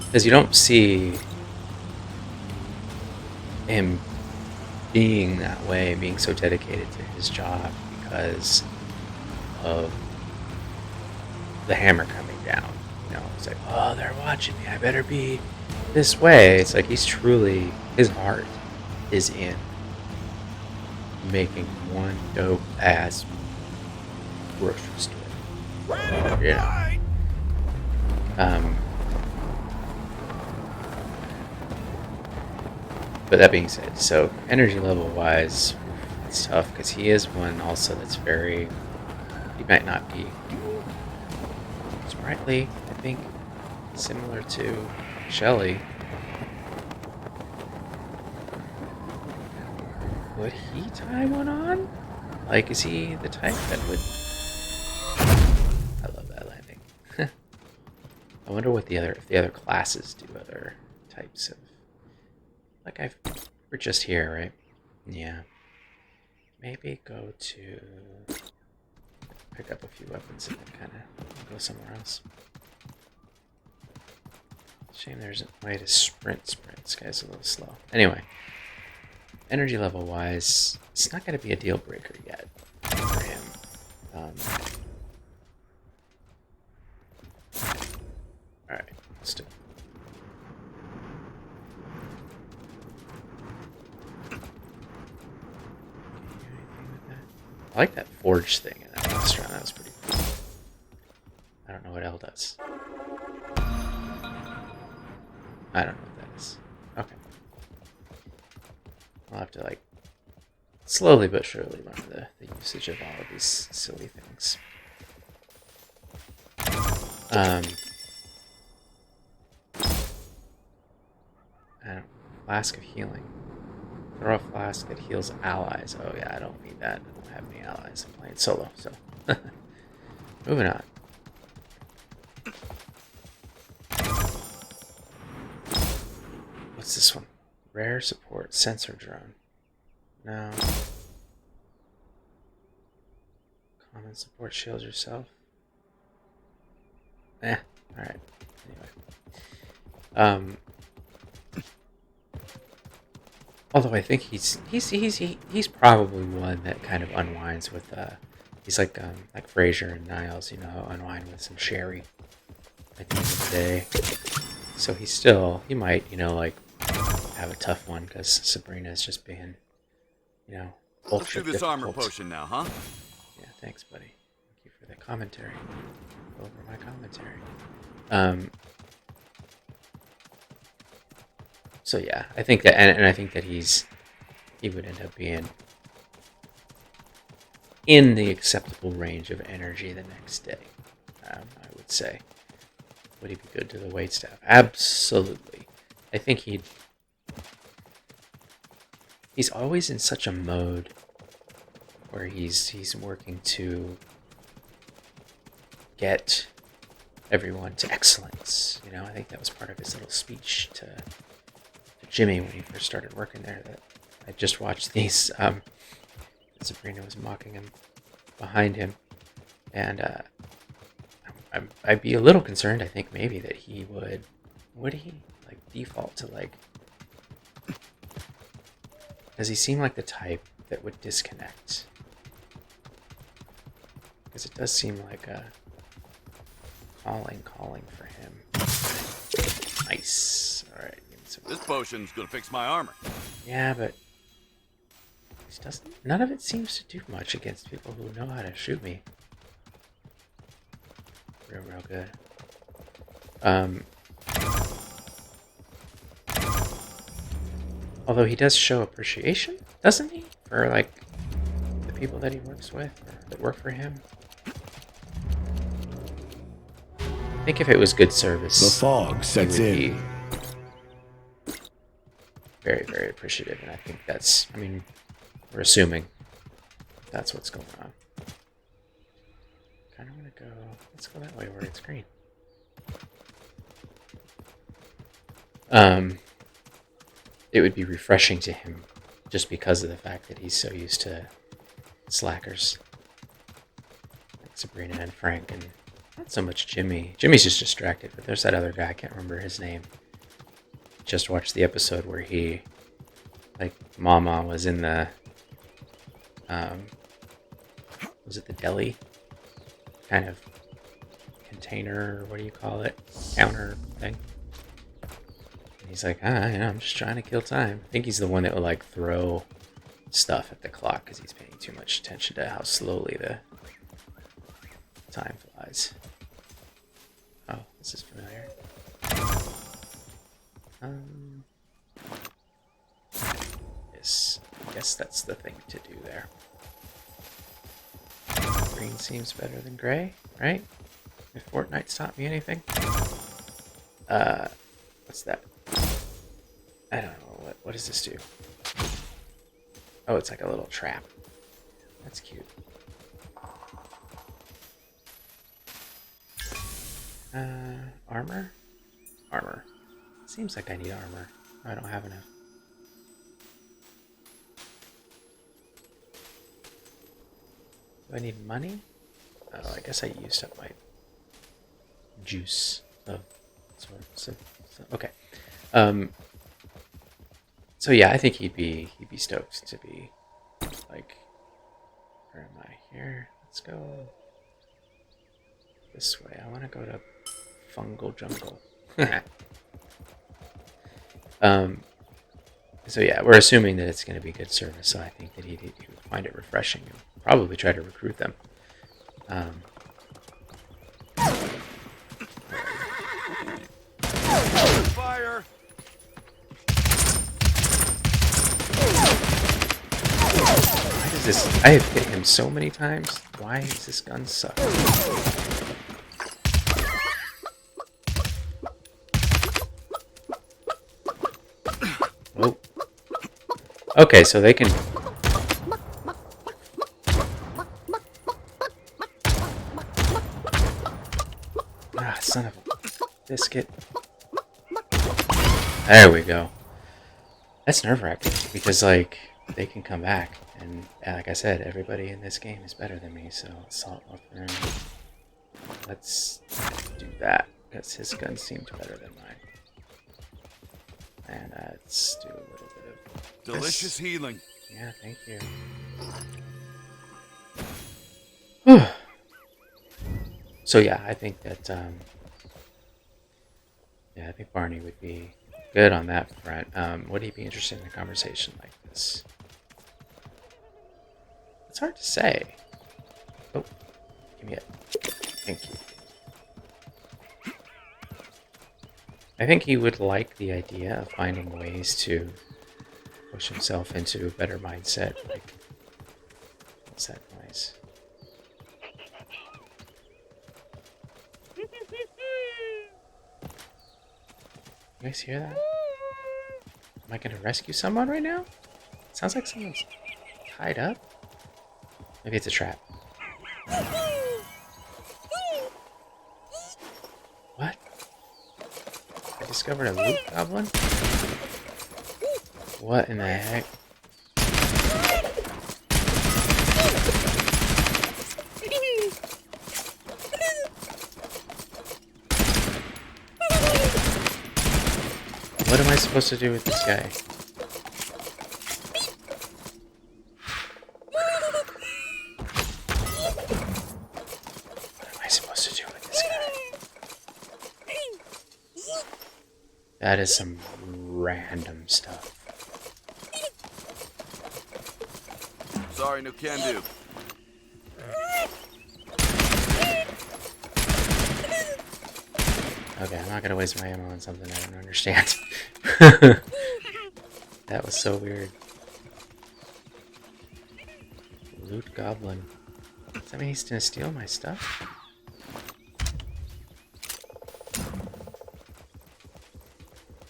Because you don't see him being that way, being so dedicated to his job because of the hammer coming down. You know, it's like, oh, they're watching me. I better be this way. It's like he's truly, his heart is in making one dope ass grocery store. Yeah. But that being said, so energy level wise, it's tough because he is one also that's very. He might not be sprightly, I think, similar to Shelly. Would he tie one on? Like, is he the type that would? I love that landing. I wonder what if the other classes do other types of. Like we're just here, right? Yeah. Maybe go to pick up a few weapons and then kind of go somewhere else. Shame there isn't a way to sprint. This guy's a little slow. Anyway, energy level wise, it's not going to be a deal breaker yet for him. All right, let's do it. I like that forge thing in that last round. That was pretty cool. I don't know what L does. I don't know what that is. Okay. I'll have to, like, slowly but surely learn the usage of all of these silly things. Flask of healing. Throw a flask that heals allies. Oh yeah, I don't need that. I don't have any allies. I'm playing solo, so. Moving on. What's this one? Rare support sensor drone. No. Common support shields yourself. Alright. Anyway. Although I think he's probably one that kind of unwinds with he's like Fraser and Niles, you know, unwind with some sherry at the end of the day. So he might, you know, like have a tough one because Sabrina's just being, you know, ultra Let's do this difficult. armor potion now, huh? Yeah, thanks, buddy. Thank you for the commentary. Over my commentary. So yeah, I think that, and I think that he would end up being in the acceptable range of energy the next day. I would say. Would he be good to the waitstaff? Absolutely. I think he's always in such a mode where he's working to get everyone to excellence. You know, I think that was part of his little speech to Jimmy when he first started working there. That I just watched these. Sabrina was mocking him behind him, and I'd be a little concerned. I think maybe that he would he like default to like. Does he seem like the type that would disconnect? Because it does seem like a calling for him. Nice. All right. This potion's gonna fix my armor. Yeah, but none of it seems to do much against people who know how to shoot me. Real good. Although he does show appreciation, doesn't he? For like the people that he works with or that work for him. I think if it was good service, the fog sets in. Very, very appreciative, and I think that's, I mean, we're assuming that's what's going on. Kind of want to go, let's go that way where it's green. It would be refreshing to him just because of the fact that he's so used to slackers. Like Sabrina and Frank, and not so much Jimmy. Jimmy's just distracted, but there's that other guy. I can't remember his name. Just watched the episode where he, like, Mama was in the, was it the deli kind of container, or what do you call it, counter thing? And he's like, I'm just trying to kill time. I think he's the one that would like throw stuff at the clock because he's paying too much attention to how slowly the time flies. Oh, this is familiar. Yes, I guess that's the thing to do there. Green seems better than gray, right? If Fortnite's taught me anything. What's that? I don't know, what does this do? Oh, it's like a little trap. That's cute. Armor? Armor. Seems like I need armor. I don't have enough. Do I need money? Oh, I guess I used up my juice of sorts. So, okay. So yeah, I think he'd be stoked to be like, where am I here? Let's go this way. I want to go to Fungal Jungle. So yeah, we're assuming that it's going to be good service, so I think that he would find it refreshing and probably try to recruit them. Fire! Why does this... I have hit him so many times. Why does this gun suck? Oh. Okay, so they can... Ah, son of a biscuit. There we go. That's nerve-wracking, because, like, they can come back, and like I said, everybody in this game is better than me, so assault weapon. Let's do that, because his gun seemed better than mine. And let's do a little bit of Delicious this. healing. Yeah, thank you. Whew. So yeah, I think that yeah, I think Barney would be good on that front. Would he be interested in a conversation like this? It's hard to say. Oh, give me it. Thank you. I think he would like the idea of finding ways to push himself into a better mindset. Like, what's that noise? You guys hear that? Am I going to rescue someone right now? It sounds like someone's tied up. Maybe it's a trap. What? I discovered a loot goblin? What in the heck? What am I supposed to do with this guy? What am I supposed to do with this guy? That is some random stuff. Sorry, no can do. Okay, I'm not gonna waste my ammo on something I don't understand. That was so weird. Loot goblin. Does that mean he's gonna steal my stuff?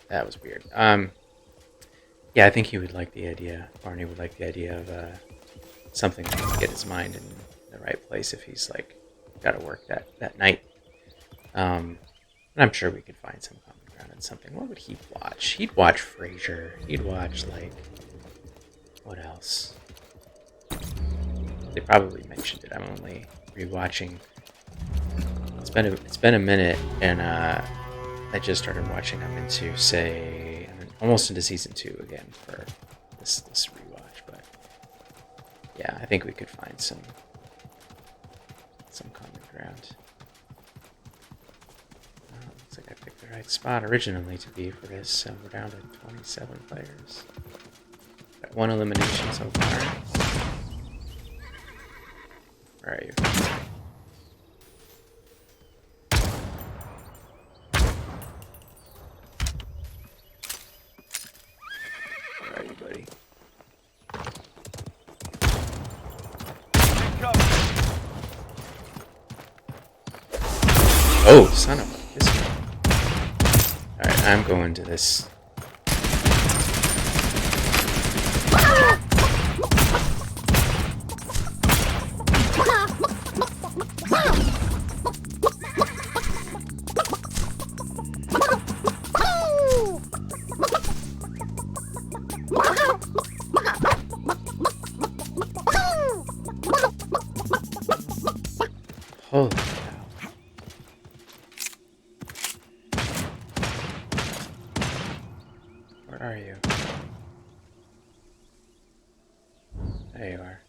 That was weird. Yeah, I think he would like the idea. Barney would like the idea of something that would get his mind in the right place if he's like got to work that night. And I'm sure we could find some common ground on something. What would he watch? He'd watch Frasier. He'd watch, like, what else? They probably mentioned it. I'm only rewatching. It's been a minute, and I just started watching. I'm almost into season 2 again for this rewatch. But yeah, I think we could find some common ground. Looks like I picked the right spot originally to be for this. So we're down to 27 players. Got 1 elimination so far. Where are you? Where are you, buddy? Oh, son of a biscuit. Alright, I'm going to this. Holy cow. Where are you? There you are.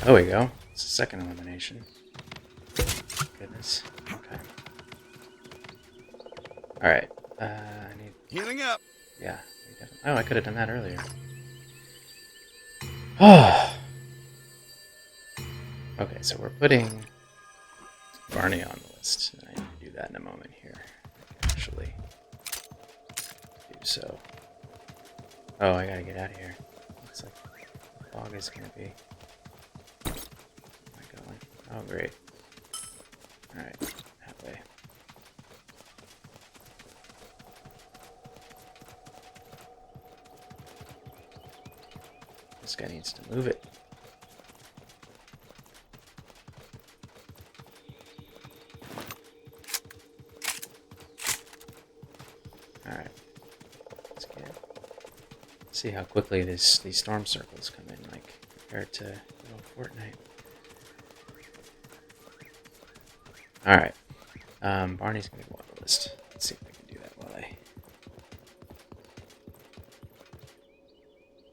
There we go. It's the second elimination. Goodness. Okay. Alright. I need... Healing up. Yeah. Oh, I could have done that earlier. Oh. Okay, so we're putting Barney on the list. I need to do that in a moment here. I can actually do so. Oh, I gotta get out of here. Looks like the fog is gonna be... Oh, great. Alright, that way. This guy needs to move it. Alright. Let's see how quickly these storm circles come in, like, compared to Fortnite. Alright. Barney's gonna go on the list. Let's see if I can do that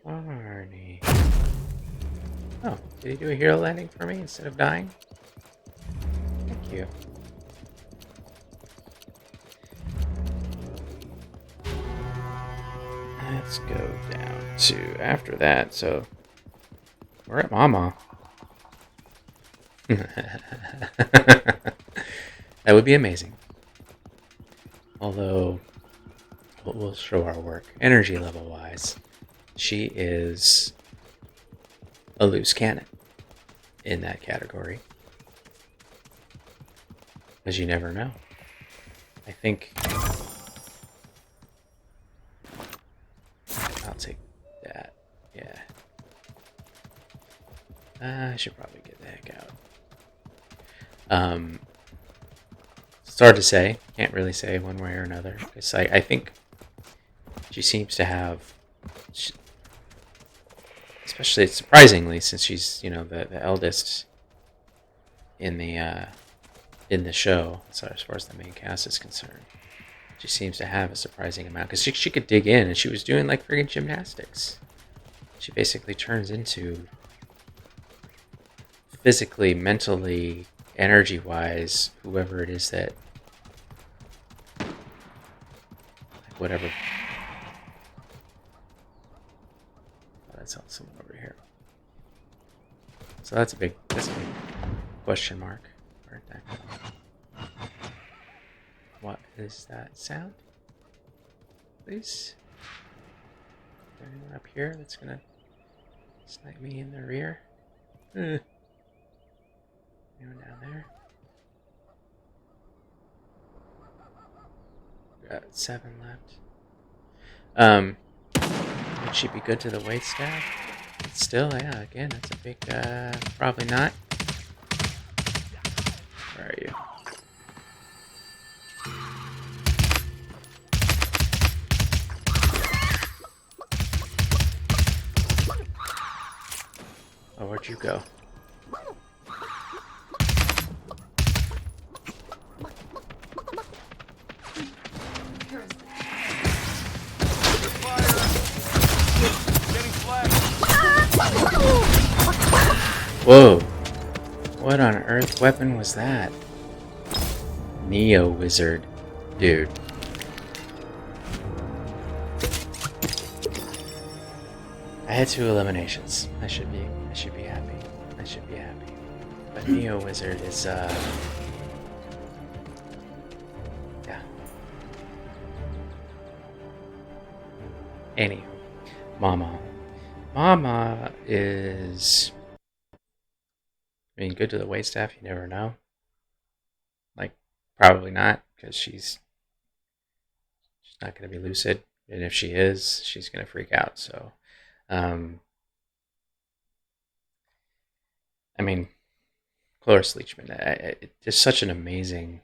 while Barney. Oh, did he do a hero landing for me instead of dying? Thank you. Let's go down to after that, so we're at Mama. That would be amazing. Although, we'll show our work. Energy level wise, she is a loose cannon in that category. Because you never know. I think I'll take that. Yeah. I should probably get the heck out. It's hard to say. Can't really say one way or another. Because I think she seems to have, especially surprisingly, since she's the eldest in the show, so as far as the main cast is concerned, she seems to have a surprising amount because she could dig in, and she was doing like friggin' gymnastics. She basically turns into physically, mentally, energy-wise, whoever it is that, whatever. Oh, that's someone over here. So that's a big question mark. Where'd that go? What is that sound? Please? Is there anyone up here that's gonna snipe me in the rear? Anyone down there? Got 7 left. Would she be good to the waitstaff? Still, yeah, again, that's a big, probably not. Where are you? Oh, where'd you go? Whoa! What on earth weapon was that? Neo Wizard. Dude. I had 2 eliminations. I should be happy. I should be happy. But Neo Wizard is yeah. Anywho. Mama. Mama is, I mean, good to the waitstaff, you never know. Like, probably not, because she's not going to be lucid. And if she is, she's going to freak out. So, I mean, Cloris Leachman, just such an amazing,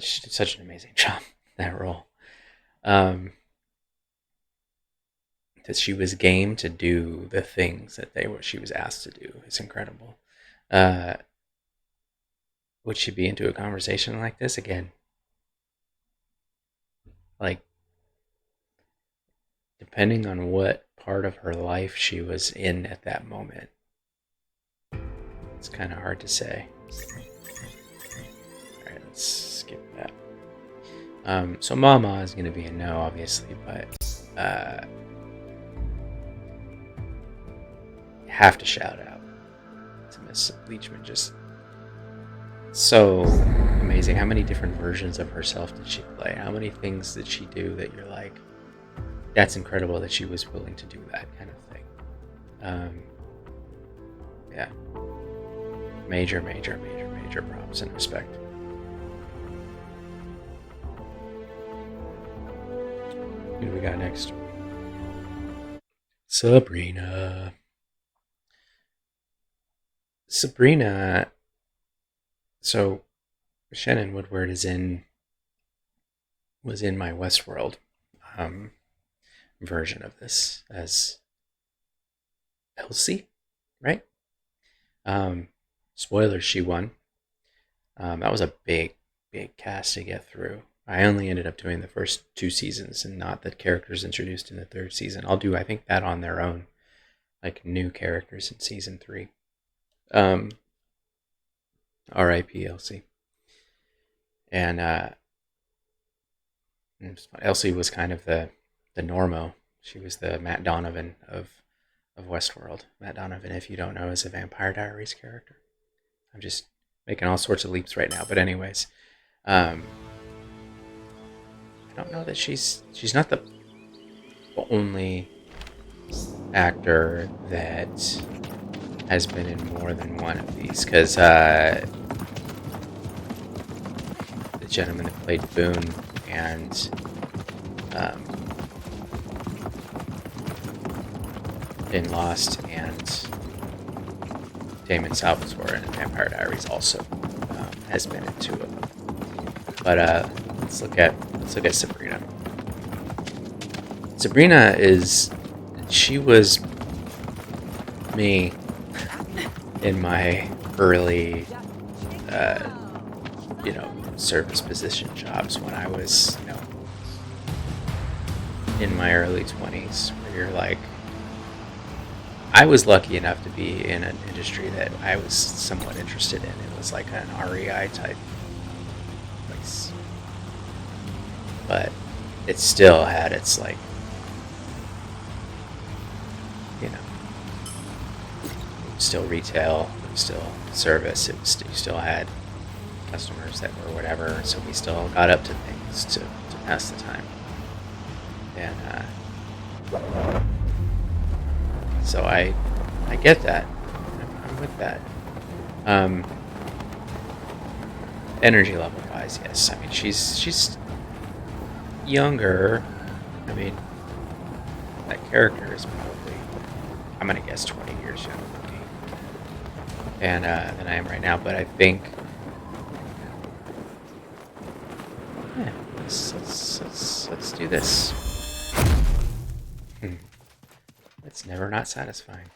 she did such an amazing job in that role. That she was game to do the things that she was asked to do. It's incredible. Would she be into a conversation like this again? Like, depending on what part of her life she was in at that moment, it's kind of hard to say. All right, let's skip that. So Mama is going to be a no, obviously, but have to shout out to Miss Leachman. Just so amazing. How many different versions of herself did she play? How many things did she do that you're like, that's incredible that she was willing to do that kind of thing. Yeah. Major props and respect. Who do we got next? Sabrina. So Shannon Woodward was in my Westworld version of this as Elsie, right? Spoilers, she won. That was a big cast to get through. I only ended up doing the first 2 seasons and not the characters introduced in the 3rd season. I'll do, I think, that on their own, like new characters in season 3. R.I.P. Elsie. And Elsie was kind of the Normo. She was the Matt Donovan of Westworld. Matt Donovan, if you don't know, is a Vampire Diaries character. I'm just making all sorts of leaps right now. But anyways, I don't know that she's not the only actor that has been in more than one of these, because the gentleman that played Boone and in Lost and Damon Salvatore in Vampire Diaries also has been in 2 of them. But let's look at Sabrina. Sabrina she was me in my early, service position jobs when I was, in my early 20s, where you're like, I was lucky enough to be in an industry that I was somewhat interested in. It was like an REI type place. But it still had its, like, it was still retail, it was still service, you still had customers that were whatever, so we still got up to things to pass the time. And so I get that. I'm with that. Energy level wise, yes. I mean, she's younger. I mean, like character is probably, I'm gonna guess 20 years younger than me, and than I am right now. But I think, yeah, let's do this. It's never not satisfying.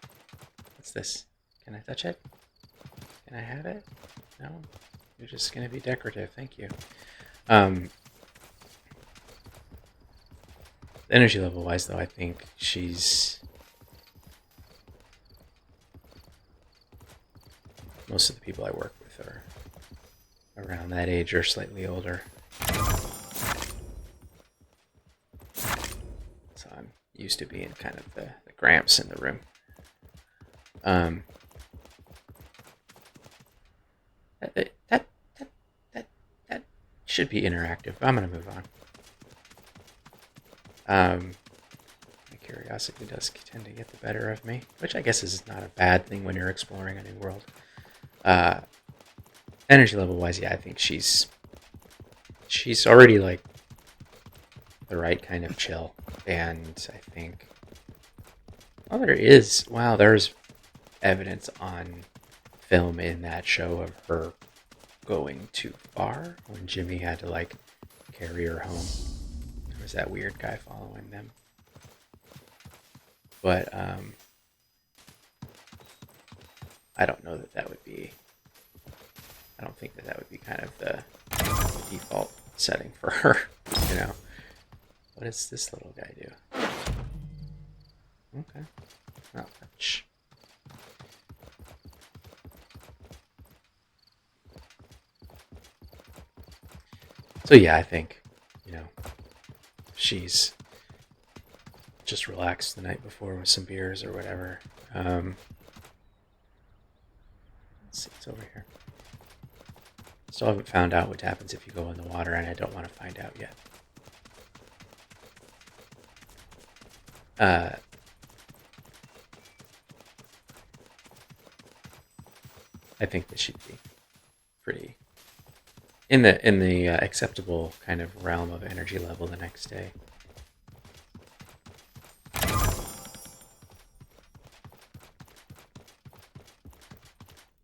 What's this? Can I touch it? Can I have it? No? You're just gonna be decorative, thank you. Energy level wise though, I think she's, most of the people I work with are around that age or slightly older. So I'm used to being kind of the gramps in the room. That should be interactive. I'm gonna move on. My curiosity does tend to get the better of me, which I guess is not a bad thing when you're exploring a new world. Energy level wise, yeah, I think she's already like the right kind of chill, and I think, well, there's evidence on film in that show of her going too far when Jimmy had to like carry her home. There was that weird guy following them. But I don't know that would be, I don't think that would be kind of the default setting for her, you know. What does this little guy do? Okay, not much. So yeah, I think, you know, she's just relaxed the night before with some beers or whatever. Let's see what's over here. Still haven't found out what happens if you go in the water, and I don't want to find out yet. I think that she'd be pretty in the acceptable kind of realm of energy level the next day.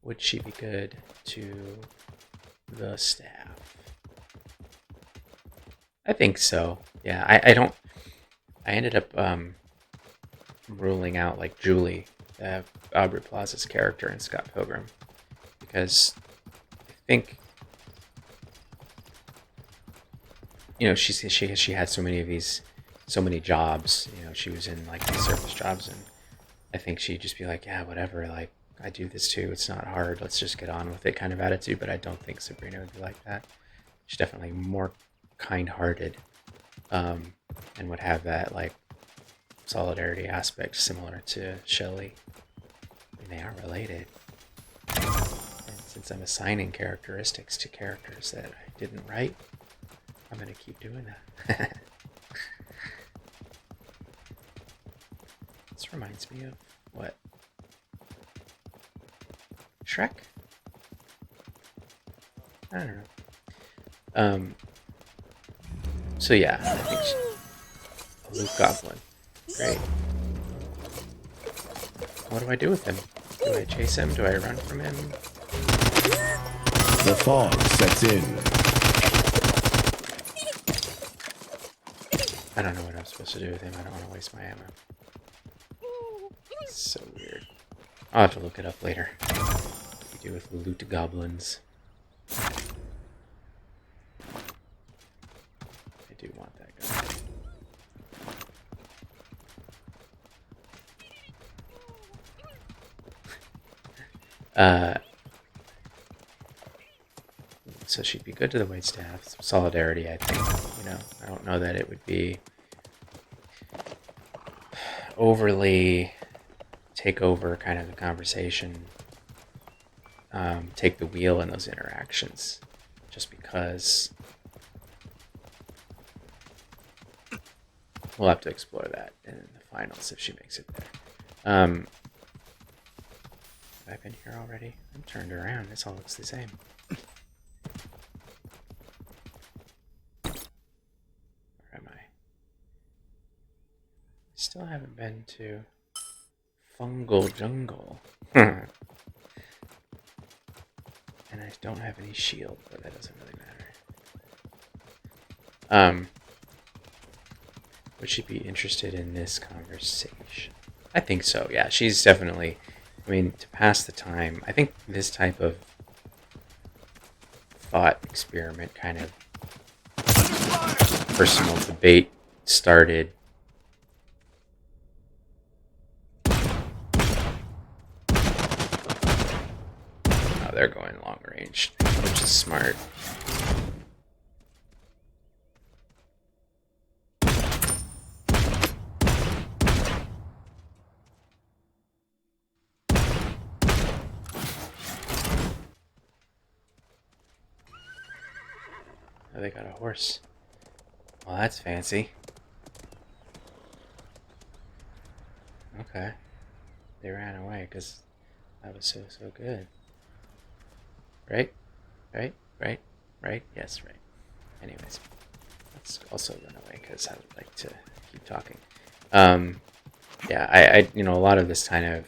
Would she be good to the staff? I think so. Yeah, I ended up ruling out like Julie, Aubrey Plaza's character in Scott Pilgrim, because I think, you know, she had so many jobs. You know, she was in like these service jobs, and I think she'd just be like, yeah, whatever. Like, I do this too. It's not hard. Let's just get on with it, kind of attitude. But I don't think Sabrina would be like that. She's definitely more kind-hearted, and would have that like solidarity aspect similar to Shelley. I mean, they are related. And since I'm assigning characteristics to characters that I didn't write, I'm going to keep doing that. This reminds me of what? Shrek? I don't know. So yeah, I think a Luke Goblin. Great. What do I do with him? Do I chase him? Do I run from him? The fog sets in. I don't know what I'm supposed to do with him. I don't want to waste my ammo. It's so weird. I'll have to look it up later. What do you do with loot goblins? I do want that guy. So she'd be good to the waitstaff. Some solidarity, I think. You know, I don't know that it would be overly take over kind of the conversation, take the wheel in those interactions, just because we'll have to explore that in the finals if she makes it there. Have I been here already? I'm turned around. This all looks the same. Where am I? still haven't been to Fungal Jungle. And I don't have any shield, but that doesn't really matter. Would she be interested in this conversation? I think so, yeah. She's definitely, I mean, to pass the time, I think this type of thought experiment kind of personal debate started they're going long range, which is smart. Oh, they got a horse. Well, that's fancy. Okay. They ran away because that was so good. Right? Right? Yes, right. Anyways, let's also run away because I would like to keep talking. Yeah, I a lot of this kind of,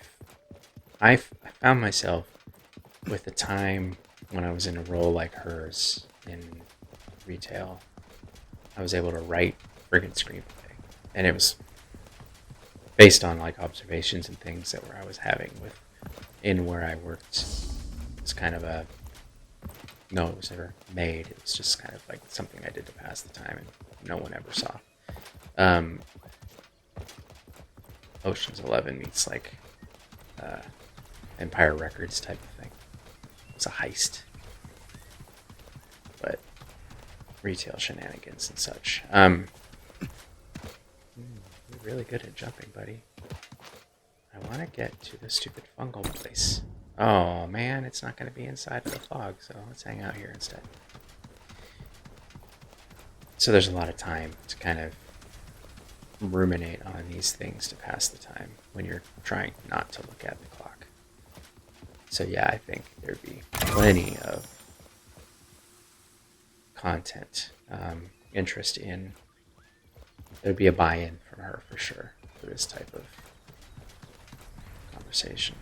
I found myself with the time when I was in a role like hers in retail, I was able to write friggin' screenplay, and it was based on like observations and things that I was having where I worked. It's kind of a no, it was never made. It was just kind of like something I did to pass the time, and no one ever saw. Ocean's 11 meets like Empire Records type of thing. It was a heist, but retail shenanigans and such. You're really good at jumping, buddy. I want to get to the stupid fungal place. Oh man, it's not going to be inside of the fog, so let's hang out here instead. So there's a lot of time to kind of ruminate on these things to pass the time when you're trying not to look at the clock. So yeah, I think there'd be plenty of content, interest in. There'd be a buy-in from her for sure for this type of conversation.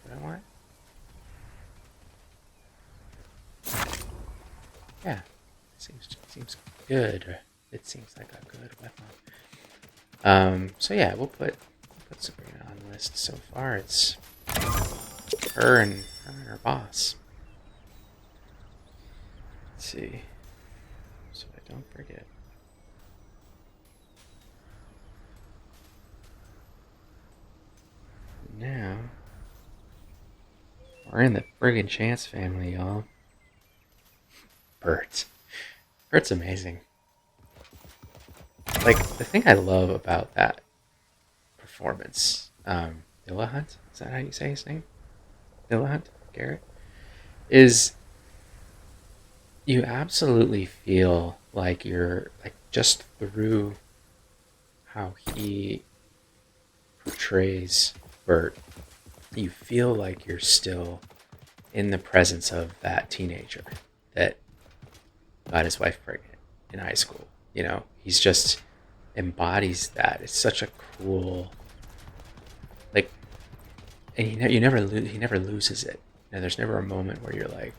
What I want? Yeah, seems good. It seems like a good weapon. So yeah, we'll put Sabrina on the list. So far, it's her and her boss. Let's see, so I don't forget. Now we're in the friggin' Chance family, y'all. Bert's amazing. Like, the thing I love about that performance, Dillahunt, is that how you say his name? Dillahunt, Garrett, is you absolutely feel like you're, like, just through how he portrays Bert, you feel like you're still in the presence of that teenager that got his wife pregnant in high school. You know, he's just embodies that. It's such a cool, like, and he never loses it. And there's never a moment where you're like,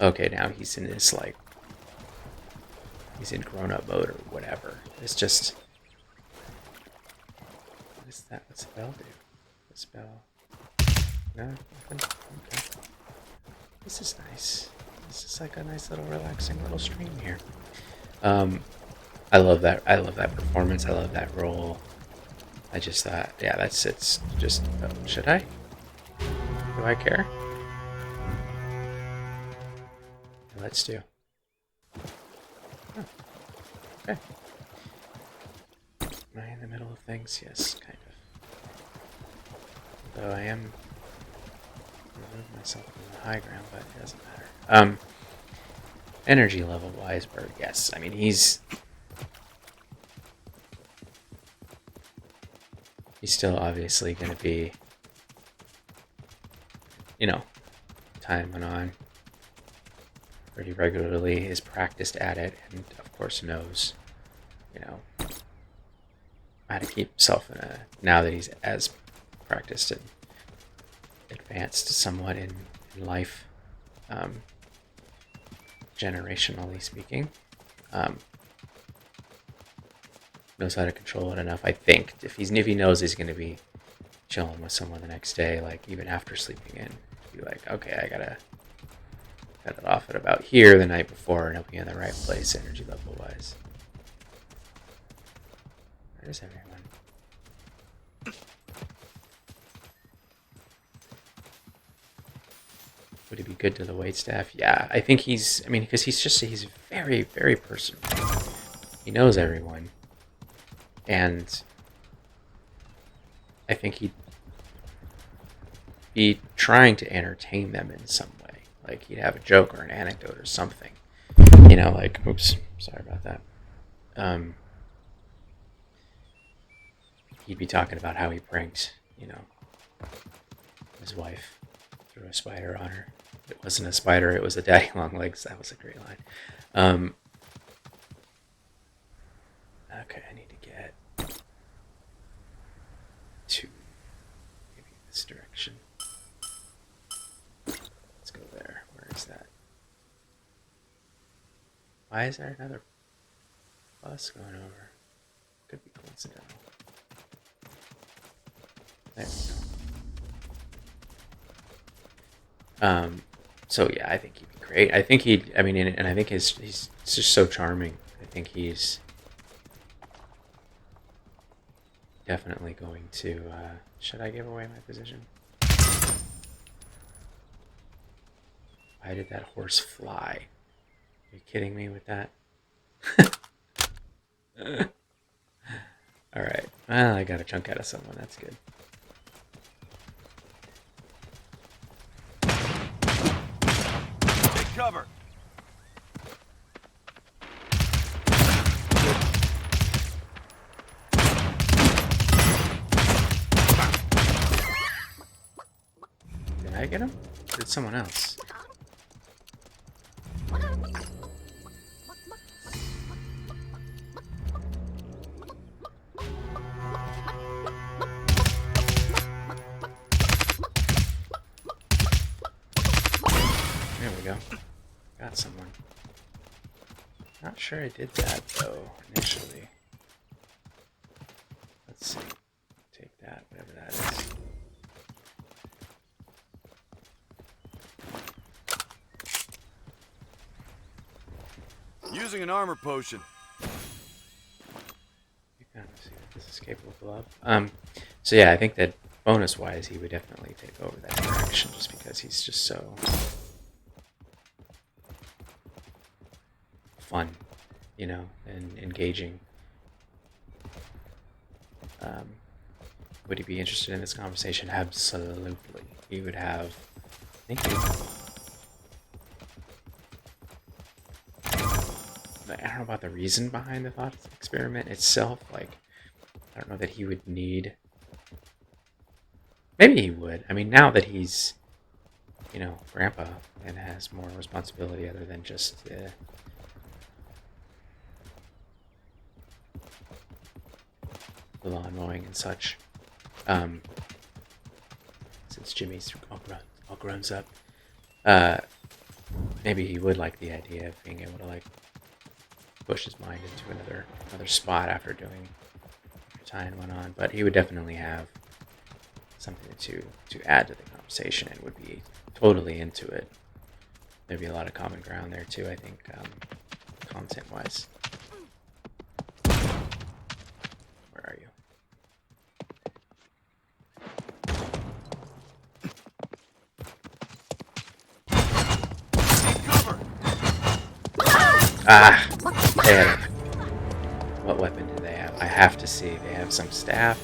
okay, now he's in this, like, he's in grown up mode or whatever. It's just, what is that? What's the bell do? The spell? No, nothing. Okay. This is nice. This is like a nice little relaxing little stream here. I love that. I love that performance. I love that role. I just thought, yeah, that's it's just. Should I? Do I care? Let's do. Oh, okay. Am I in the middle of things? Yes, kind of. Though I am remove myself from the high ground, but it doesn't matter. Energy level wise, Bird, yes. I mean, he's still obviously going to be, you know, time went on pretty regularly, is practiced at it, and of course knows you know, how to keep himself in a, now that he's as practiced and advanced somewhat in life, generationally speaking, knows how to control it enough. I think if he knows he's going to be chilling with someone the next day, like even after sleeping in, to be like, okay, I gotta cut it off at about here the night before, and he'll be in the right place energy level wise. Where's everyone? Would he be good to the waitstaff? Yeah, I think he's. I mean, because he's very, very personal. He knows everyone, and I think he'd be trying to entertain them in some way. Like he'd have a joke or an anecdote or something. You know, like, oops, sorry about that. He'd be talking about how he pranked, his wife threw a spider on her. It wasn't a spider, it was a daddy long legs. That was a great line. Okay, I need to get to maybe this direction. Let's go there. Where is that? Why is there another bus going over? Could be coincidental. There we go. So yeah, I think he'd be great. I think and I think he's just so charming. I think he's definitely going to, should I give away my position? Why did that horse fly? Are you kidding me with that? Alright, well, I got a chunk out of someone, that's good. Take cover. Did I get him? Or did someone else? There we go. Got someone. Not sure I did that though, initially. Let's see. Take that, whatever that is. Using an armor potion. You kind of see what this is capable of. So yeah, I think that bonus-wise, he would definitely take over that direction, just because he's just so fun, and engaging. Would he be interested in this conversation? Absolutely. He would have. I think I don't know about the reason behind the thought experiment itself. Like, I don't know that he would need. Maybe he would. I mean, now that he's, grandpa and has more responsibility other than just the lawn mowing and such. Since Jimmy's all grown up, maybe he would like the idea of being able to like push his mind into another spot after doing time went on. But he would definitely have something to add to the conversation and would be totally into it. There'd be a lot of common ground there too, I think, content wise. Where are you? Ah! They had what weapon do they have? I have to see. They have some staff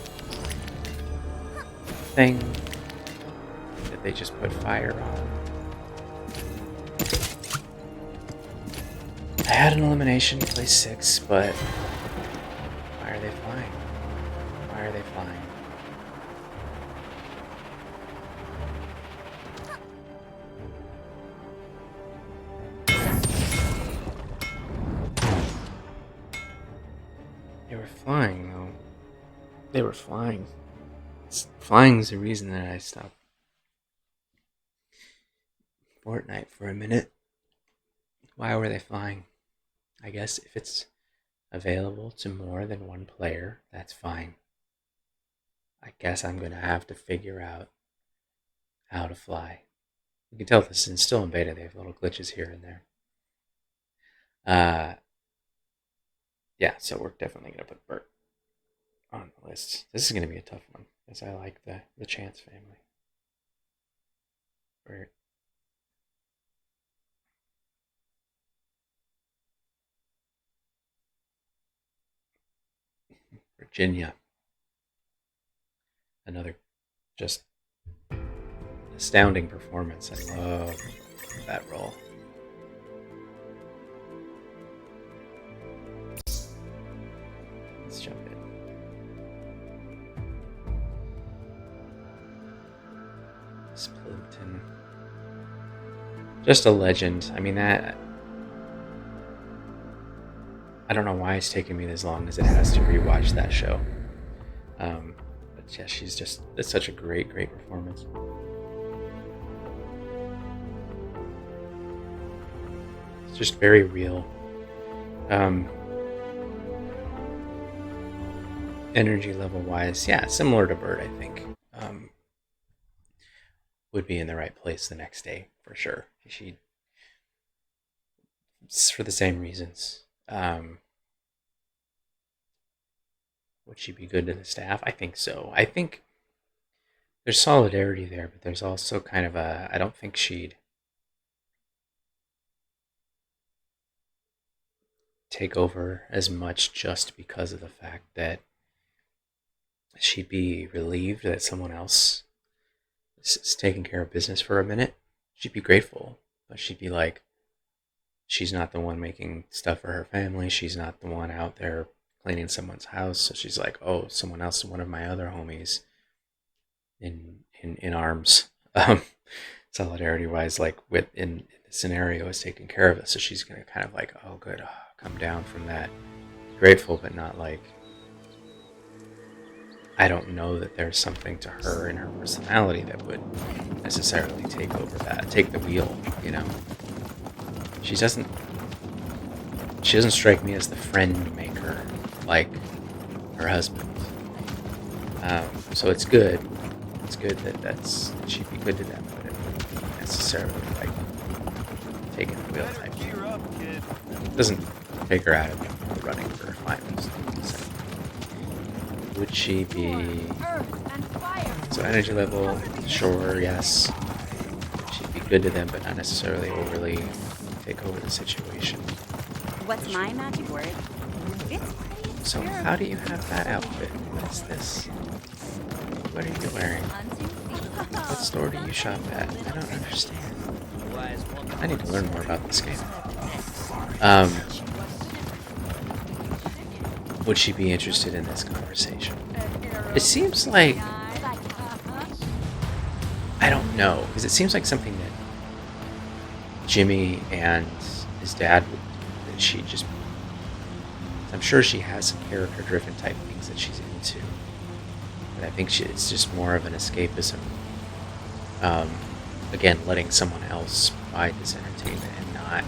thing that they just put fire on. I had an elimination, place 6, but why are they flying? Why are they flying? flying, though. They were flying. Flying's the reason that I stopped Fortnite for a minute. Why were they flying? I guess if it's available to more than one player, that's fine. I guess I'm going to have to figure out how to fly. You can tell this is still in beta. They have little glitches here and there. Yeah, so we're definitely going to put Bert on the list. This is going to be a tough one, because I like the Chance family. Bert. Virginia. Another just astounding performance. I love that role. Let's jump in. Plimpton. Just a legend. I mean, that... I don't know why it's taken me as long as it has to rewatch that show. But yeah, she's just... It's such a great performance. It's just very real. Energy level wise, yeah, similar to Bird, I think. Would be in the right place the next day for sure. She, for the same reasons. Would she be good to the staff? I think so. I think there's solidarity there, but there's also kind of a... I don't think she'd take over as much just because of the fact that she'd be relieved that someone else is taking care of business for a minute. She'd be grateful, but she'd be like, she's not the one making stuff for her family. She's not the one out there cleaning someone's house. So she's like, oh, someone else, one of my other homies in arms, solidarity wise, like in the scenario is taking care of it. So she's going to kind of like, oh, good, come down from that. Grateful, but not like, I don't know that there's something to her in her personality that would necessarily take the wheel, you know. She doesn't strike me as the friend maker like her husband. So it's good. It's good that she'd be good to them, but it wouldn't necessarily like taking the wheel type. It doesn't take her out of the running for finals. So. Would she be... So energy level, sure, yes. She'd be good to them, but not necessarily overly take over the situation. What's my magic word? It's pretty. So how do you have that outfit? What is this? What are you wearing? What store do you shop at? I don't understand. I need to learn more about this game. Would she be interested in this conversation? It seems like... I don't know, because it seems like something that Jimmy and his dad would do, that she just... I'm sure she has some character-driven type things that she's into. But I think it's just more of an escapism. Again, letting someone else provide this entertainment and not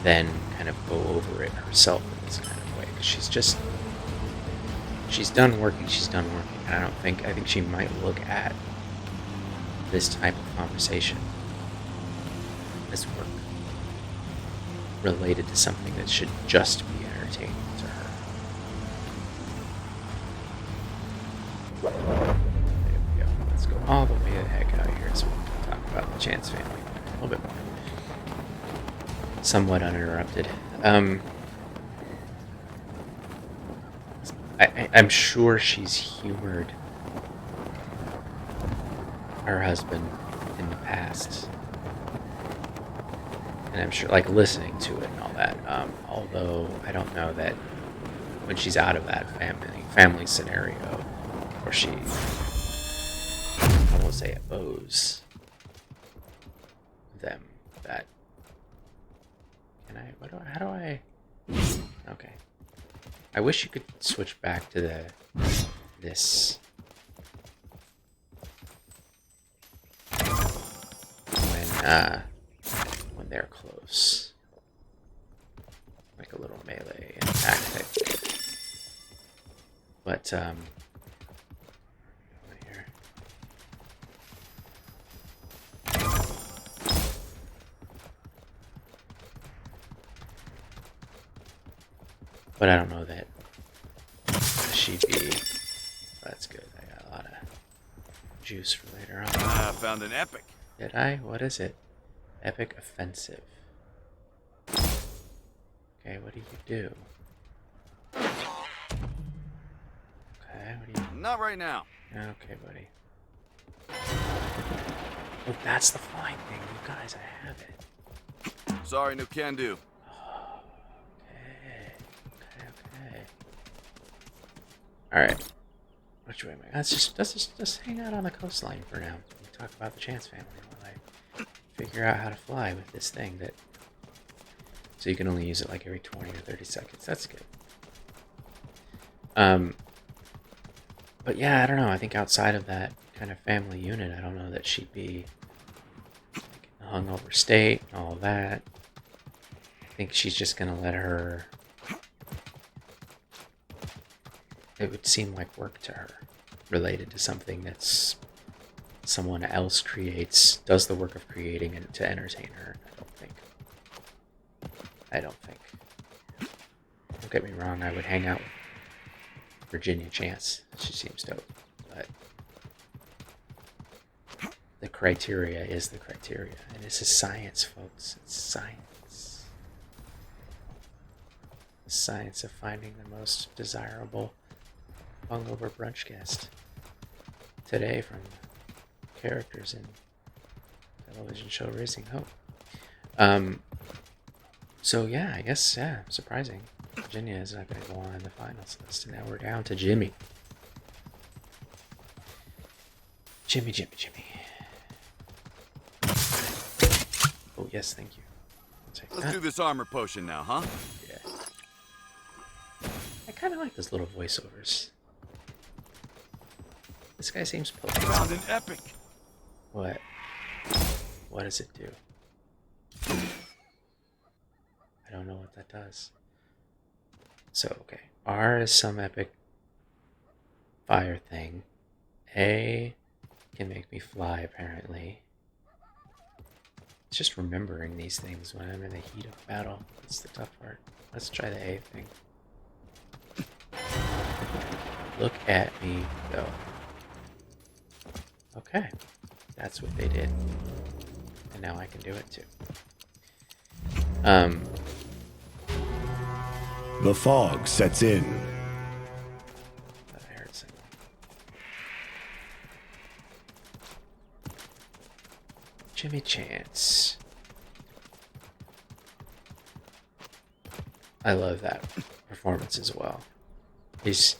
then kind of go over it herself in this kind of way. Because she's done working. And I think she might look at this type of conversation as work related to something that should just be entertaining to her. There we go. Let's go all the way the heck out of here so we can talk about the Chance family a little bit more. Somewhat uninterrupted. I'm sure she's humored her husband in the past. And I'm sure, like, listening to it and all that. Although, I don't know that when she's out of that family scenario, or she, I won't say owes them that. How do I Okay. I wish you could switch back to this when they're close. Like a little melee attack type thing. But here. But I don't know that she'd be. That's good. I got a lot of juice for later on. Ah, found an epic. Did I? What is it? Epic offensive. Okay, what do you do? Okay, what do you... Not right now. Okay, buddy. Oh, that's the flying thing. You guys, I have it. Sorry, no can do. Okay. Alright. Which way am I? Let's just hang out on the coastline for now. We talk about the Chance family while I figure out how to fly with this thing that... So you can only use it like every 20 or 30 seconds. That's good. But yeah, I don't know. I think outside of that kind of family unit, I don't know that she'd be like in a hungover state and all of that. I think she's just gonna let her... It would seem like work to her, related to something that's someone else creates, does the work of creating it to entertain her. I don't think. Don't get me wrong, I would hang out with Virginia Chance. She seems dope. But the criteria is the criteria. And this is science, folks. It's science. The science of finding the most desirable hungover brunch guest. Today from characters in television show Raising Hope. So yeah, I guess, yeah, surprising. Virginia is not going to go on in the finals list, and now we're down to Jimmy. Jimmy. Oh, yes, thank you. I'll take Let's that. do this armor potion now, huh? Yeah. I kind of like those little voiceovers. This guy seems potent. Found an epic. What? What does it do? I don't know what that does. So, okay. R is some epic fire thing. A can make me fly, apparently. It's just remembering these things when I'm in the heat of battle. That's the tough part. Let's try the A thing. Look at me go. Okay. That's what they did. And now I can do it too. The fog sets in. Thought I heard something. Jimmy Chance. I love that performance as well. It's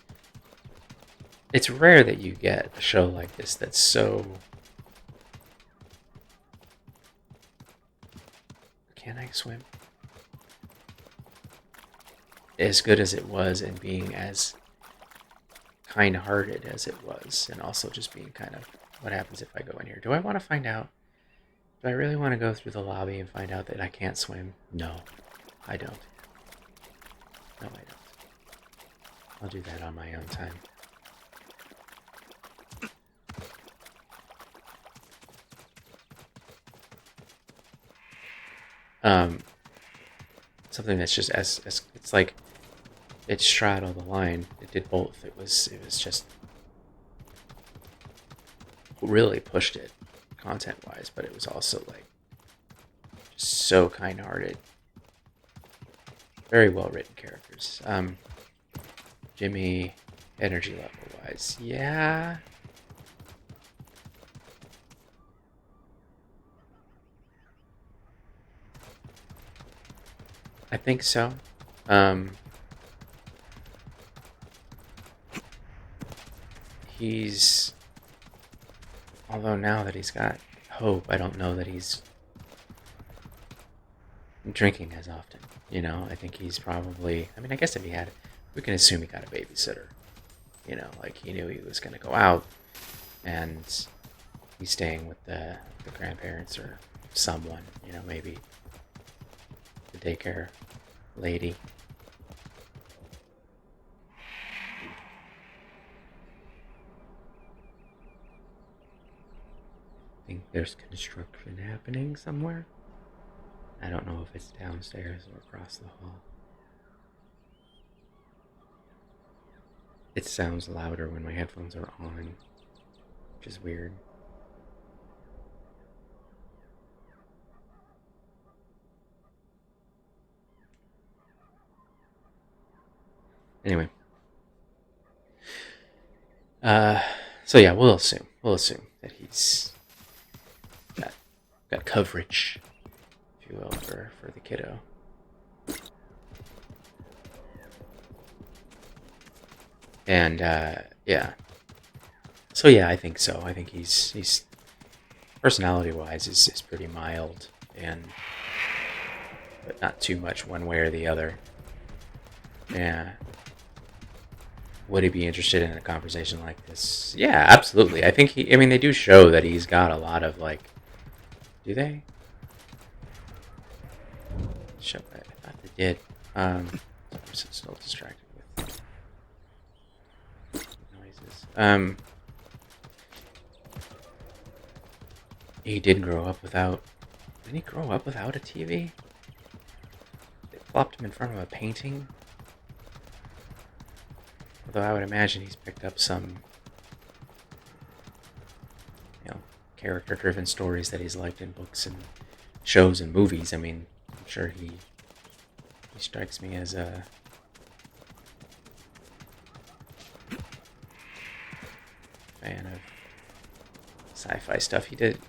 rare that you get a show like this that's so... Can I swim? As good as it was, and being as kind-hearted as it was, and also just being kind of, what happens if I go in here? Do I want to find out? Do I really want to go through the lobby and find out that I can't swim? No, I don't. No, I don't. I'll do that on my own time. Something that's just as it's like it straddled the line. It did both. It was just really pushed it content wise, but it was also like just so kind hearted. Very well written characters. Jimmy, energy level wise, yeah. I think so. He's... Although now that he's got hope, I don't know that he's drinking as often. You know, I think he's probably. I mean, I guess if he had, we can assume he got a babysitter. You know, like he knew he was going to go out, and he's staying with the grandparents or someone. You know, maybe the daycare lady. I think there's construction happening somewhere. I don't know if it's downstairs or across the hall. It sounds louder when my headphones are on, which is weird. Anyway. So yeah, we'll assume that he's got coverage, if you will, for the kiddo. And yeah. So yeah, I think so. I think he's personality-wise is pretty mild, but not too much one way or the other. Yeah. Would he be interested in a conversation like this? Yeah, absolutely. I think I mean, they do show that he's got a lot of, like... Do they? Show, I thought they did. I'm still distracted with noises. He did grow up without... Didn't he grow up without a TV? They plopped him in front of a painting? Although I would imagine he's picked up some, you know, character-driven stories that he's liked in books and shows and movies. I mean, I'm sure he strikes me as a fan of sci-fi stuff. What did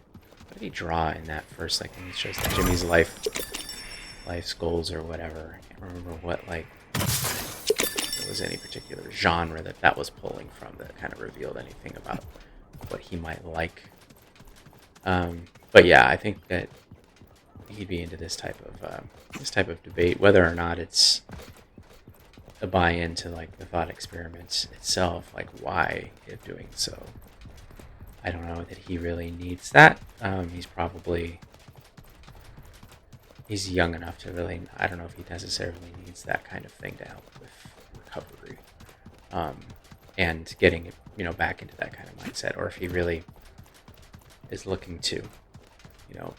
he draw in that first, like, when he shows Jimmy's life's goals or whatever? I can't remember what, like, there was any particular genre that was pulling from that kind of revealed anything about what he might like. But yeah, I think that he'd be into this type of debate, whether or not it's a buy-in to, like, the thought experiment itself, like why of doing so. I don't know that he really needs that. He's young enough to really, I don't know if he necessarily needs that kind of thing to help with recovery. And getting, you know, back into that kind of mindset, or if he really is looking to, you know,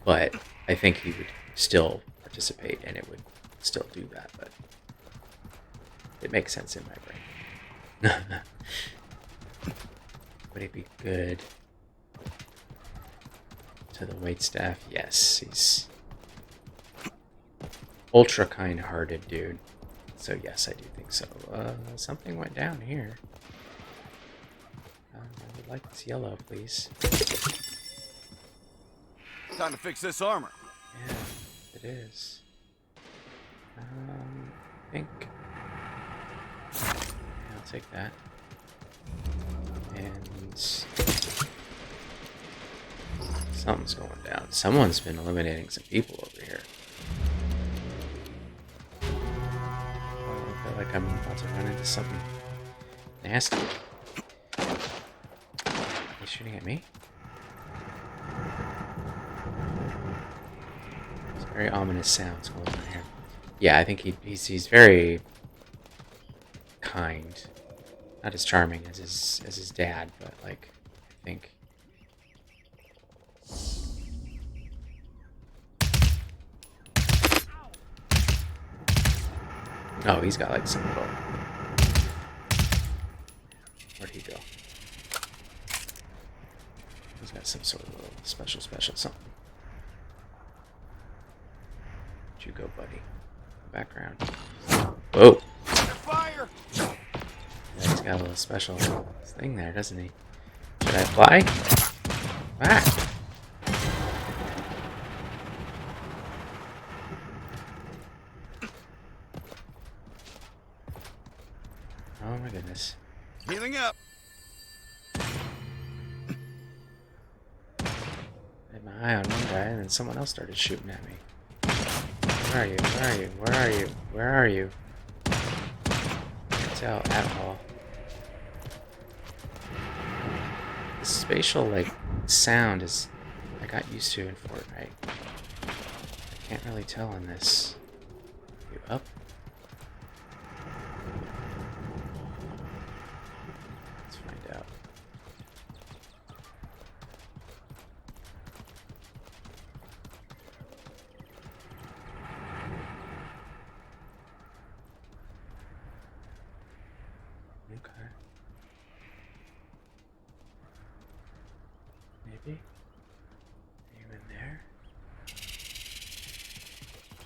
but I think he would still participate and it would still do that, but it makes sense in my brain. Would he be good to the waitstaff? Yes, he's ultra kind-hearted dude. So yes, I do think so. Something went down here. I would like this yellow, please. Time to fix this armor. Yeah, it is. Pink. Yeah, I'll take that. And something's going down. Someone's been eliminating some people over here. I feel like I'm about to run into something nasty. Are they shooting at me? It's very ominous sounds going on here. Yeah, I think he's very kind. Not as charming as his dad, but, like, I think. Oh, he's got, like, some little... Where'd he go? He's got some sort of little special something. Where'd you go, buddy? Background. Whoa! Fire! Yeah, he's got a little special thing there, doesn't he? Should I fly? Ah! Oh my goodness. Healing up. I had my eye on one guy and then someone else started shooting at me. Where are you? Where are you? Where are you? Where are you? Can't tell at all. The spatial sound is I got used to in Fortnite. I can't really tell on this. You up? Let's find out. Okay. Maybe? Are you in there?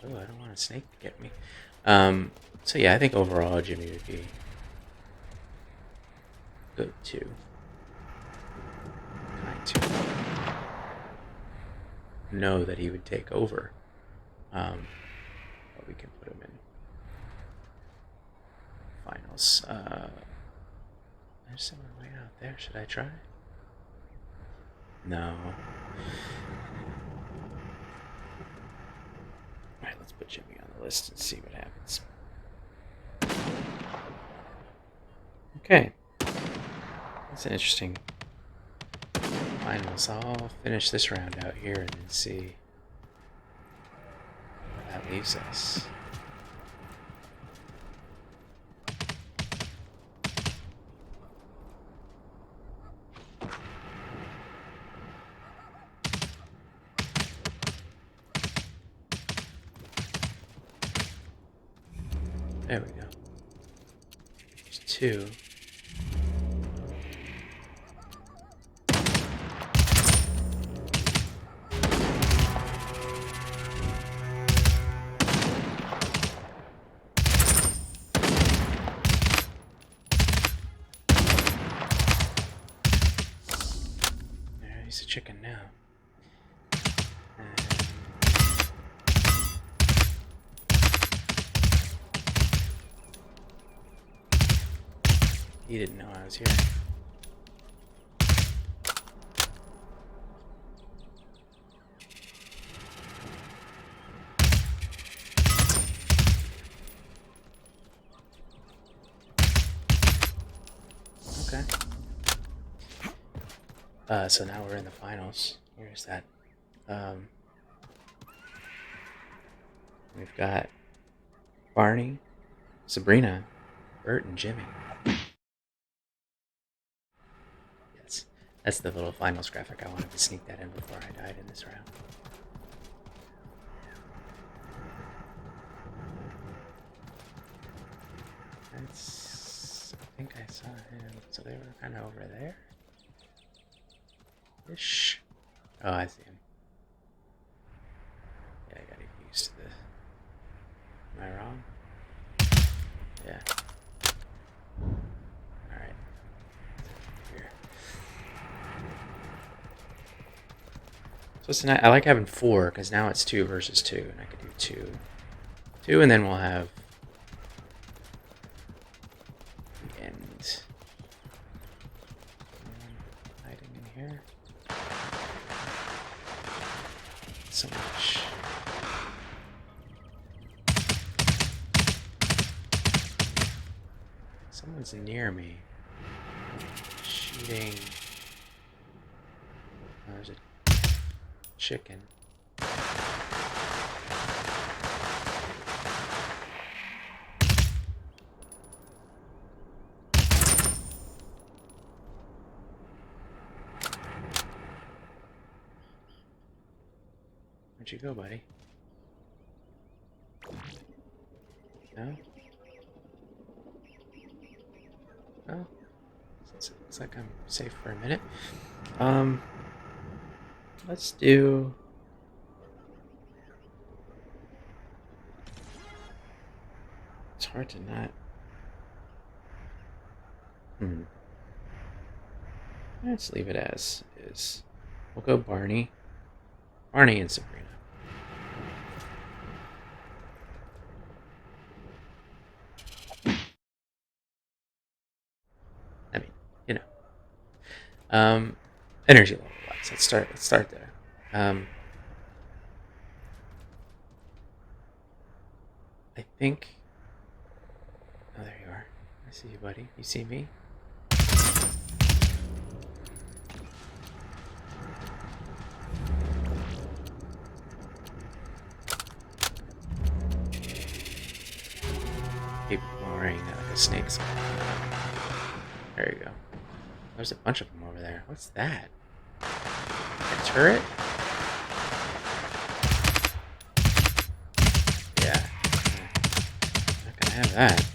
Oh, I don't want a snake to get me. So yeah, I think overall Jimmy would be good too. Kind to know that he would take over. But we can put him in finals. There's someone way out there. Should I try? No. Alright, let's put Jimmy on the list and see what happens. Okay. That's an interesting finals. I'll finish this round out here and then see where that leaves us. There we go. There's two. There, he's a chicken now. He didn't know I was here. Okay. So now we're in the finals. Where's that? We've got Barney, Sabrina, Bert, and Jimmy. Yes, that's the little finals graphic. I wanted to sneak that in before I died in this round. That's... I think I saw him. So they were kind of over there? Ish. Oh, I see him. Yeah, I gotta get used to this. Am I wrong? Yeah. Alright. Here. So tonight, I like having 4, because now it's 2 versus 2, and I could do 2. 2, and then we'll have the end. Hiding in here. So much. Someone's near me. Shooting. Oh, there's a chicken. Where'd you go, buddy? No? No? Looks like I'm safe for a minute. Let's do... It's hard to not... Let's leave it as is. We'll go Barney. Barney and Sabrina. I mean, you know. Energy level wise. Let's start there. I think... Oh, there you are. I see you, buddy. You see me? Keep worrying like a snake's. There you go. There's a bunch of them over there. What's that? A turret? Yeah. Not gonna have that.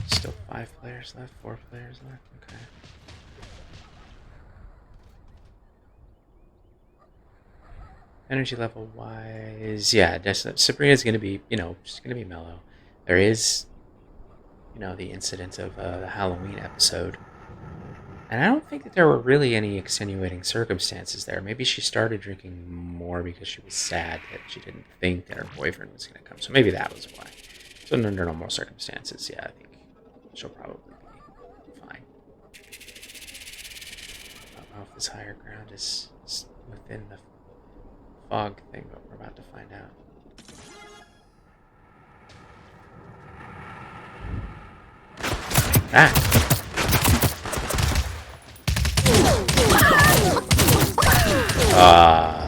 Still 5 players left, 4 players left. Okay. Energy level wise, yeah, Sabrina's gonna be, she's gonna be mellow. There is, the incident of the Halloween episode. And I don't think that there were really any extenuating circumstances there. Maybe she started drinking more because she was sad that she didn't think that her boyfriend was going to come. So maybe that was why. So under normal circumstances, yeah, I think she'll probably be fine. I don't know if this higher ground is within the fog thing, but we're about to find out.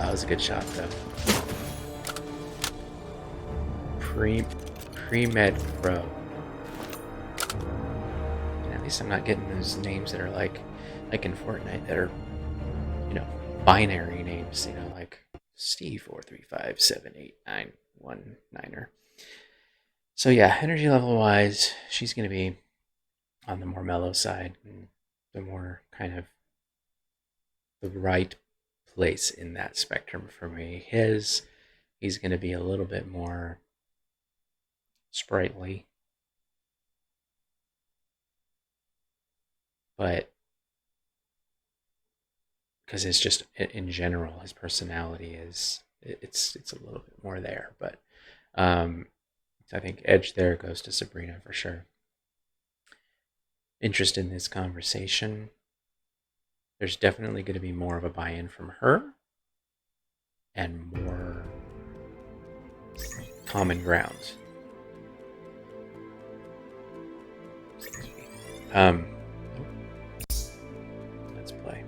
That was a good shot, though. Pre-med pro. And at least I'm not getting those names that are like in Fortnite that are, binary names. Like Steve 435789119er. So yeah, energy level wise, she's gonna be on the more mellow side, and the more kind of the right place in that spectrum for me. He's going to be a little bit more sprightly, but because it's just in general, his personality it's a little bit more there. But I think edge there goes to Sabrina for sure. Interest in this conversation. There's definitely going to be more of a buy-in from her and more common ground. Let's play.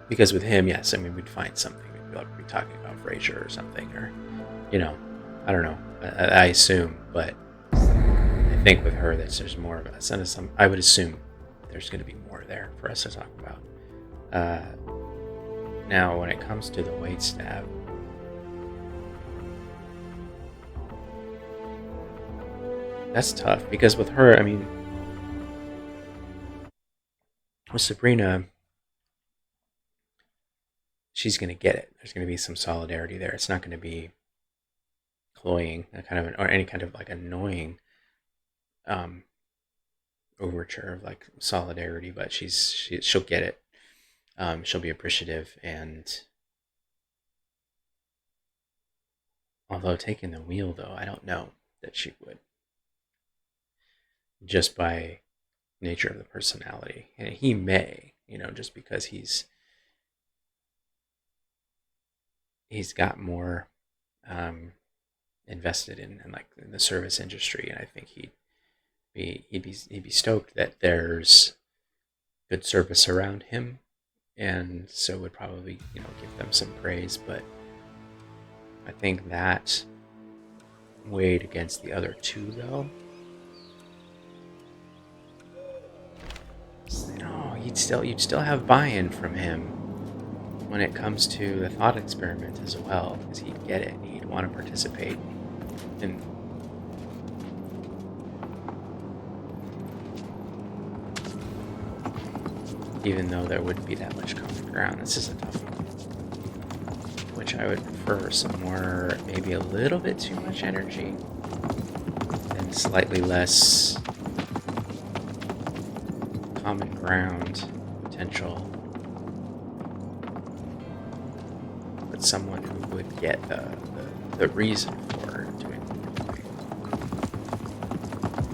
Because with him, yes, we'd find something. We'd be talking about Frasier or something, or, I don't know. I assume, but I think with her, there's more of a I would assume there's going to be more there for us to talk about. Now, when it comes to the wait stab, that's tough because with her, with Sabrina, she's going to get it. There's going to be some solidarity there. It's not going to be cloying, or any kind of like annoying overture of like solidarity, but she'll get it. She'll be appreciative, and although taking the wheel, though, I don't know that she would, just by nature of the personality. And he may, just because he's got more invested in the service industry, and I think he'd be stoked that there's good service around him, and so would probably give them some praise. But I think that weighed against the other two, though. You'd still have buy-in from him when it comes to the thought experiment as well, because he'd get it and he'd want to participate. And even though there wouldn't be that much common ground, this is a tough one. Which I would prefer some more, maybe a little bit too much energy and slightly less common ground potential. But someone who would get the reason for doing what they're doing.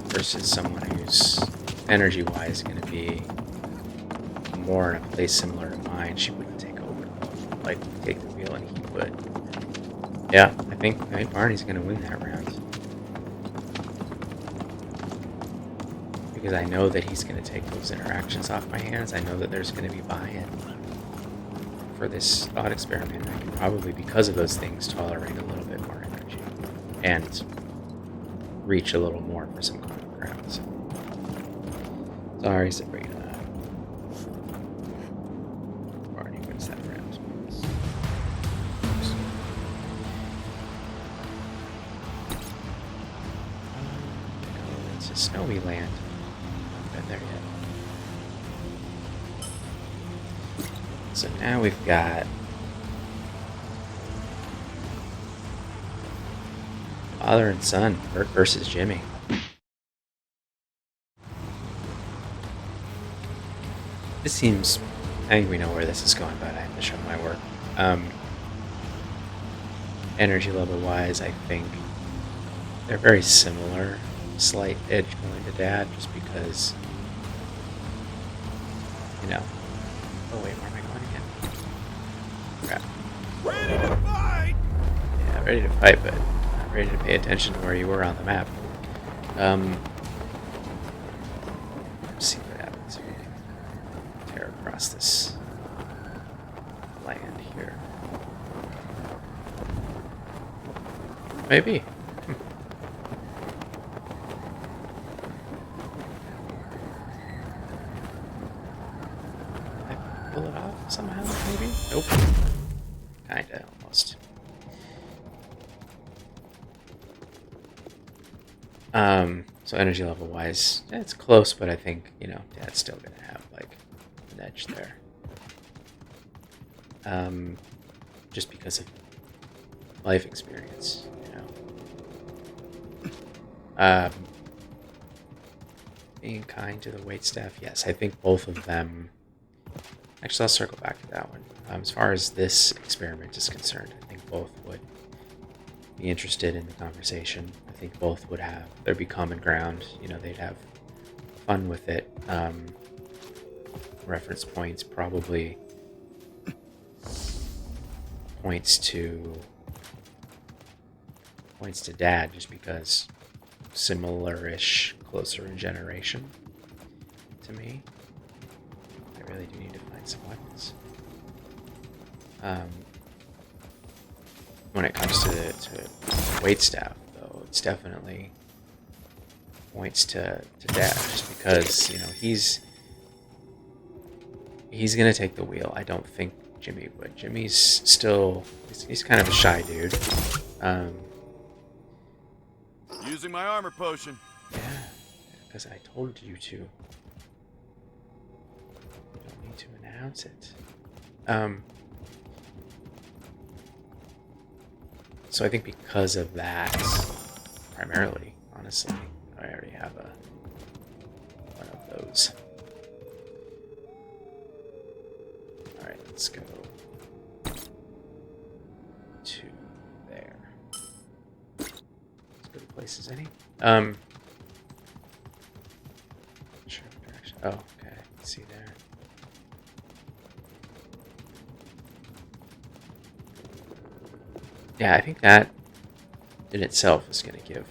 Versus someone who's energy-wise going to be more in a place similar to mine. She wouldn't take the wheel wheel, and he would. Yeah, I think Barney's gonna win that round. Because I know that he's gonna take those interactions off my hands. I know that there's gonna be buy-in for this thought experiment. I can probably, because of those things, tolerate a little bit more energy and reach a little more for some common ground. So. Sorry, Sabrina. Barney wins that round. Oops. It's a snowy land. Not been there yet. So now we've got father and son, Bert versus Jimmy. This seems, I think we know where this is going, but I have to show my work. Energy level wise, I think they're very similar. Slight edge going to Dad, just because, you know. Oh wait, where am I going again? Crap. Ready to fight! Yeah, ready to fight, but not ready to pay attention to where you were on the map. Let's see what happens if we tear across this land here. Maybe. Pull it off somehow, maybe? Nope. Kinda, almost. So energy level wise, it's close, but I think, you know, Dad's still gonna have, like, an edge there. Just because of life experience, you know. Being kind to the waitstaff, yes, I think both of them. Actually, I'll circle back to that one. As far as this experiment is concerned, I think both would be interested in the conversation. I think both would have, there'd be common ground. You know, they'd have fun with it. Reference points probably points to Dad, just because similar-ish, closer in generation to me. I really do need to find some weapons. When it comes to waitstaff, though, it's definitely points to Dad, just because, you know, he's gonna take the wheel. I don't think Jimmy would. Jimmy's still he's kind of a shy dude. Using my armor potion. Yeah, because I told you to. You don't need to announce it. So I think because of that, primarily, honestly, I already have one of those. All right, let's go to there. Let's go to places any. Sure, what direction? Oh, okay. Let's see there. Yeah, I think that in itself is going to give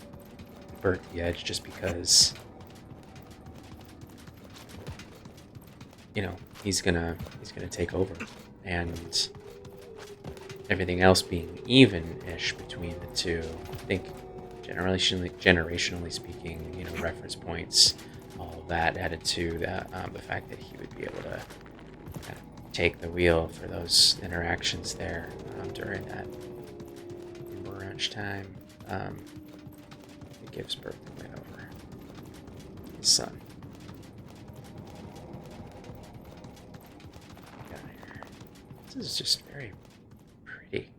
Bert the edge, just because, you know, he's gonna take over, and everything else being even-ish between the two. I think generationally speaking, you know, reference points, all of that added to that, the fact that he would be able to kind of take the wheel for those interactions there during that Brunch time. It gives Bert the win over his son. This is just very pretty.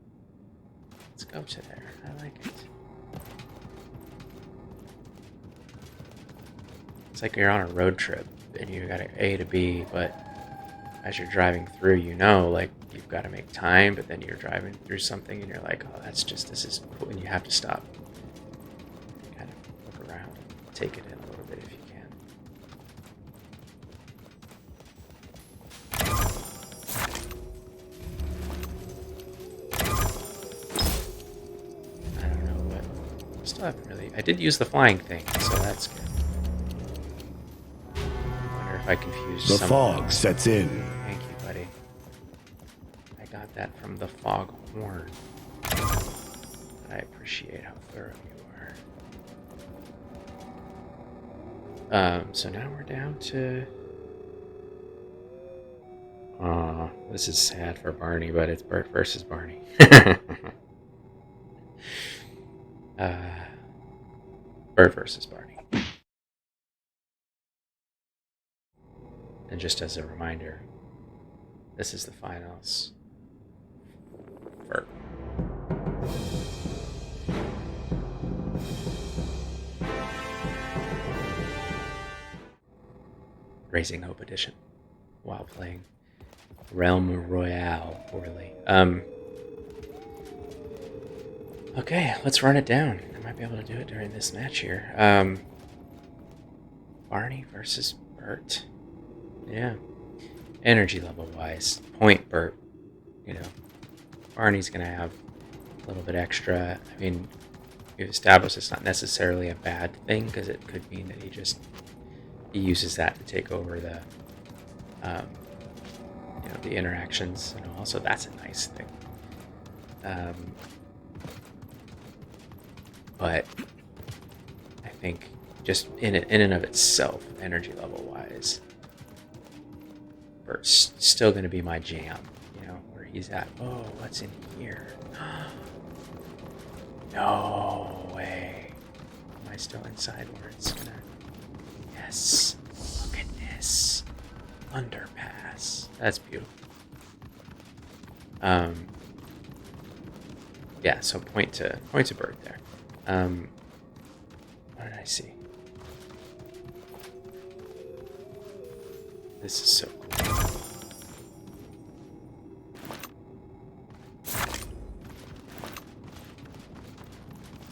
Let's go to there. I like it. It's like you're on a road trip and you got A to B, but as you're driving through, you know, like, you've got to make time, but then you're driving through something and you're like, oh, this is cool, and you have to stop and kind of look around and take it in a little bit if you can. haven't really. I did use the flying thing, so that's good. I wonder if I confused The some fog sets in. Thank you, buddy. I got that from the fog horn. I appreciate how thorough you are. So now we're down to... this is sad for Barney, but it's Bert versus Barney. Bert versus Barney. And just as a reminder, this is the finals. Bert. Raising Hope Edition while playing Realm Royale poorly. Okay, let's run it down. I might be able to do it during this match here. Barney versus Bert. Yeah. Energy level wise, point Bert. You know, Barney's gonna have a little bit extra. I mean, we've established it's not necessarily a bad thing because it could mean that he uses that to take over the the interactions, and also that's a nice thing. But I think just in and of itself, energy level wise, Bert's still going to be my jam. You know, where he's at. Oh, what's in here? No way. Am I still inside where it's gonna? Yes. Look at this underpass. That's beautiful. Yeah. So point to Bert there. What did I see? This is so cool.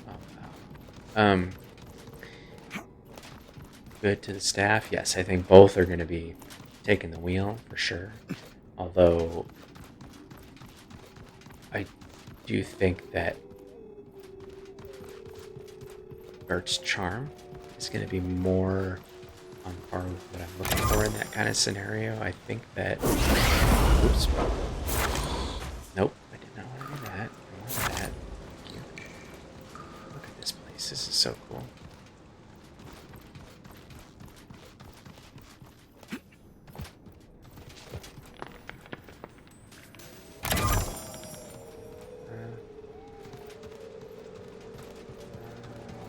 Oh, wow. Good to the staff. Yes, I think both are going to be taking the wheel for sure. Although I do think that Bert's charm is going to be more on par with what I'm looking for in that kind of scenario. I think that... Oops. Nope, I did not want to do that. I want that. Thank you. Look at this place. This is so cool.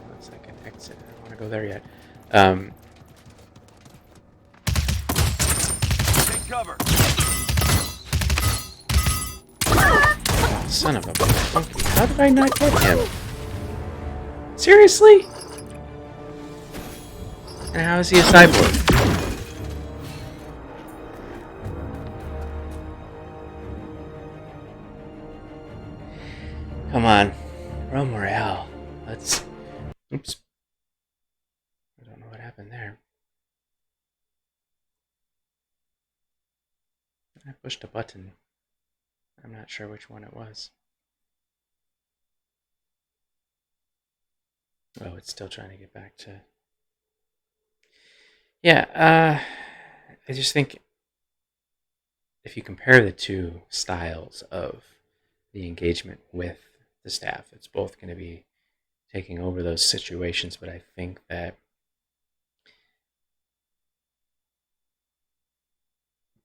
Looks like an exit. I don't want to go there yet. Take cover. Oh, son of a monkey. How did I not get him? Seriously? And how is he a cyborg? Come on. Royale. Let's... Oops. I don't know what happened there. I pushed a button. I'm not sure which one it was. Oh, it's still trying to get back to... Yeah, I just think if you compare the two styles of the engagement with the staff, it's both going to be taking over those situations, but I think that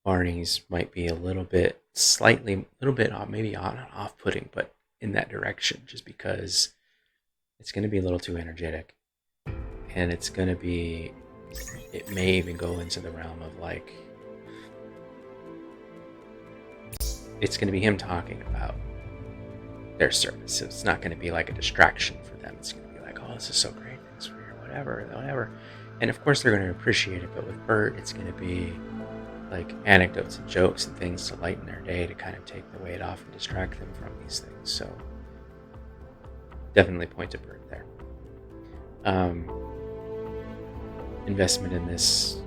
Barney's might be a little bit maybe off-putting, but in that direction, just because it's going to be a little too energetic, and it may even go into the realm of like, it's going to be him talking about their service. So it's not going to be like a distraction for them. It's going to be like, oh, this is so great, thanks for your whatever. And of course they're going to appreciate it, but with Bert, it's going to be like anecdotes and jokes and things to lighten their day, to kind of take the weight off and distract them from these things. So definitely point to Bert there. Investment in this,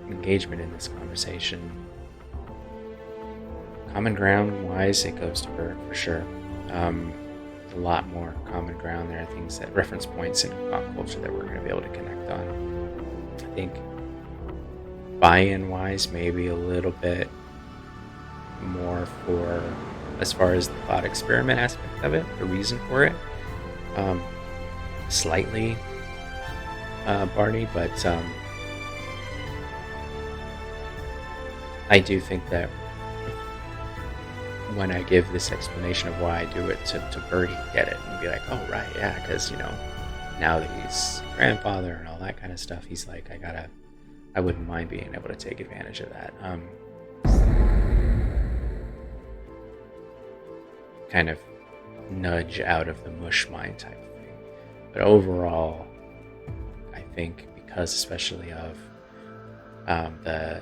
engagement in this conversation. Common ground wise, it goes to Bert for sure. A a lot more common ground there, things that reference points in pop culture that we're going to be able to connect on. I think buy-in wise, maybe a little bit more for as far as the thought experiment aspect of it, the reason for it. Slightly Barney, but I do think that when I give this explanation of why I do it to Birdie, get it and be like, oh right, yeah, because now that he's grandfather and all that kind of stuff, he's like, I wouldn't mind being able to take advantage of that. Kind of nudge out of the mush mind type thing. But overall, I think because especially of the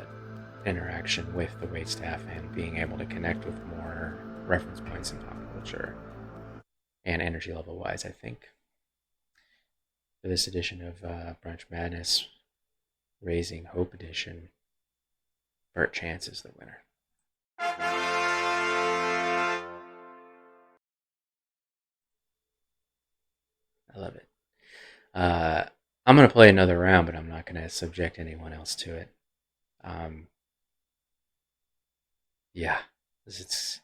interaction with the waitstaff and being able to connect with more reference points in pop culture and energy level wise, I think for this edition of Brunch Madness Raising Hope Edition, Bert Chance is the winner. I love it. I'm going to play another round, but I'm not going to subject anyone else to it. Yeah, it's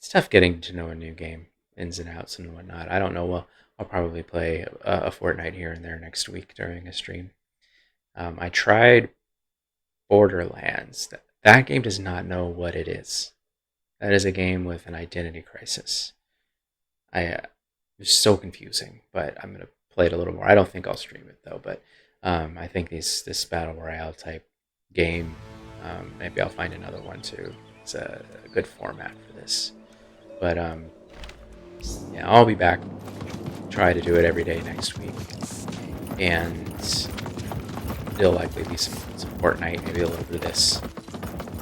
tough getting to know a new game, ins and outs and whatnot. I don't know. Well, I'll probably play a fortnight here and there next week during a stream. I tried Borderlands. That game does not know what it is. That is a game with an identity crisis. It's so confusing, but I'm going to play it a little more. I don't think I'll stream it though, but I think this Battle Royale type game, maybe I'll find another one too. It's a good format for this. But yeah, I'll be back. Try to do it every day next week. And there'll likely be some Fortnite, maybe a little bit of this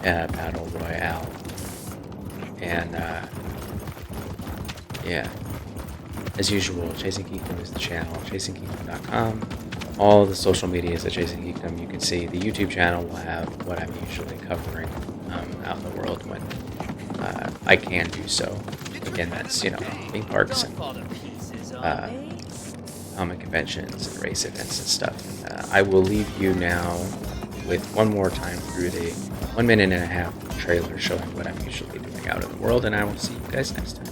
Battle Royale. And yeah. As usual, Chasing Geekdom is the channel, chasinggeekdom.com. All the social medias at Chasing Geekdom, you can see. The YouTube channel will have what I'm usually covering out in the world when I can do so. Again, that's, theme parks and comic conventions and race events and stuff. And, I will leave you now with one more time through the 1 minute and a half trailer showing what I'm usually doing out in the world, and I will see you guys next time.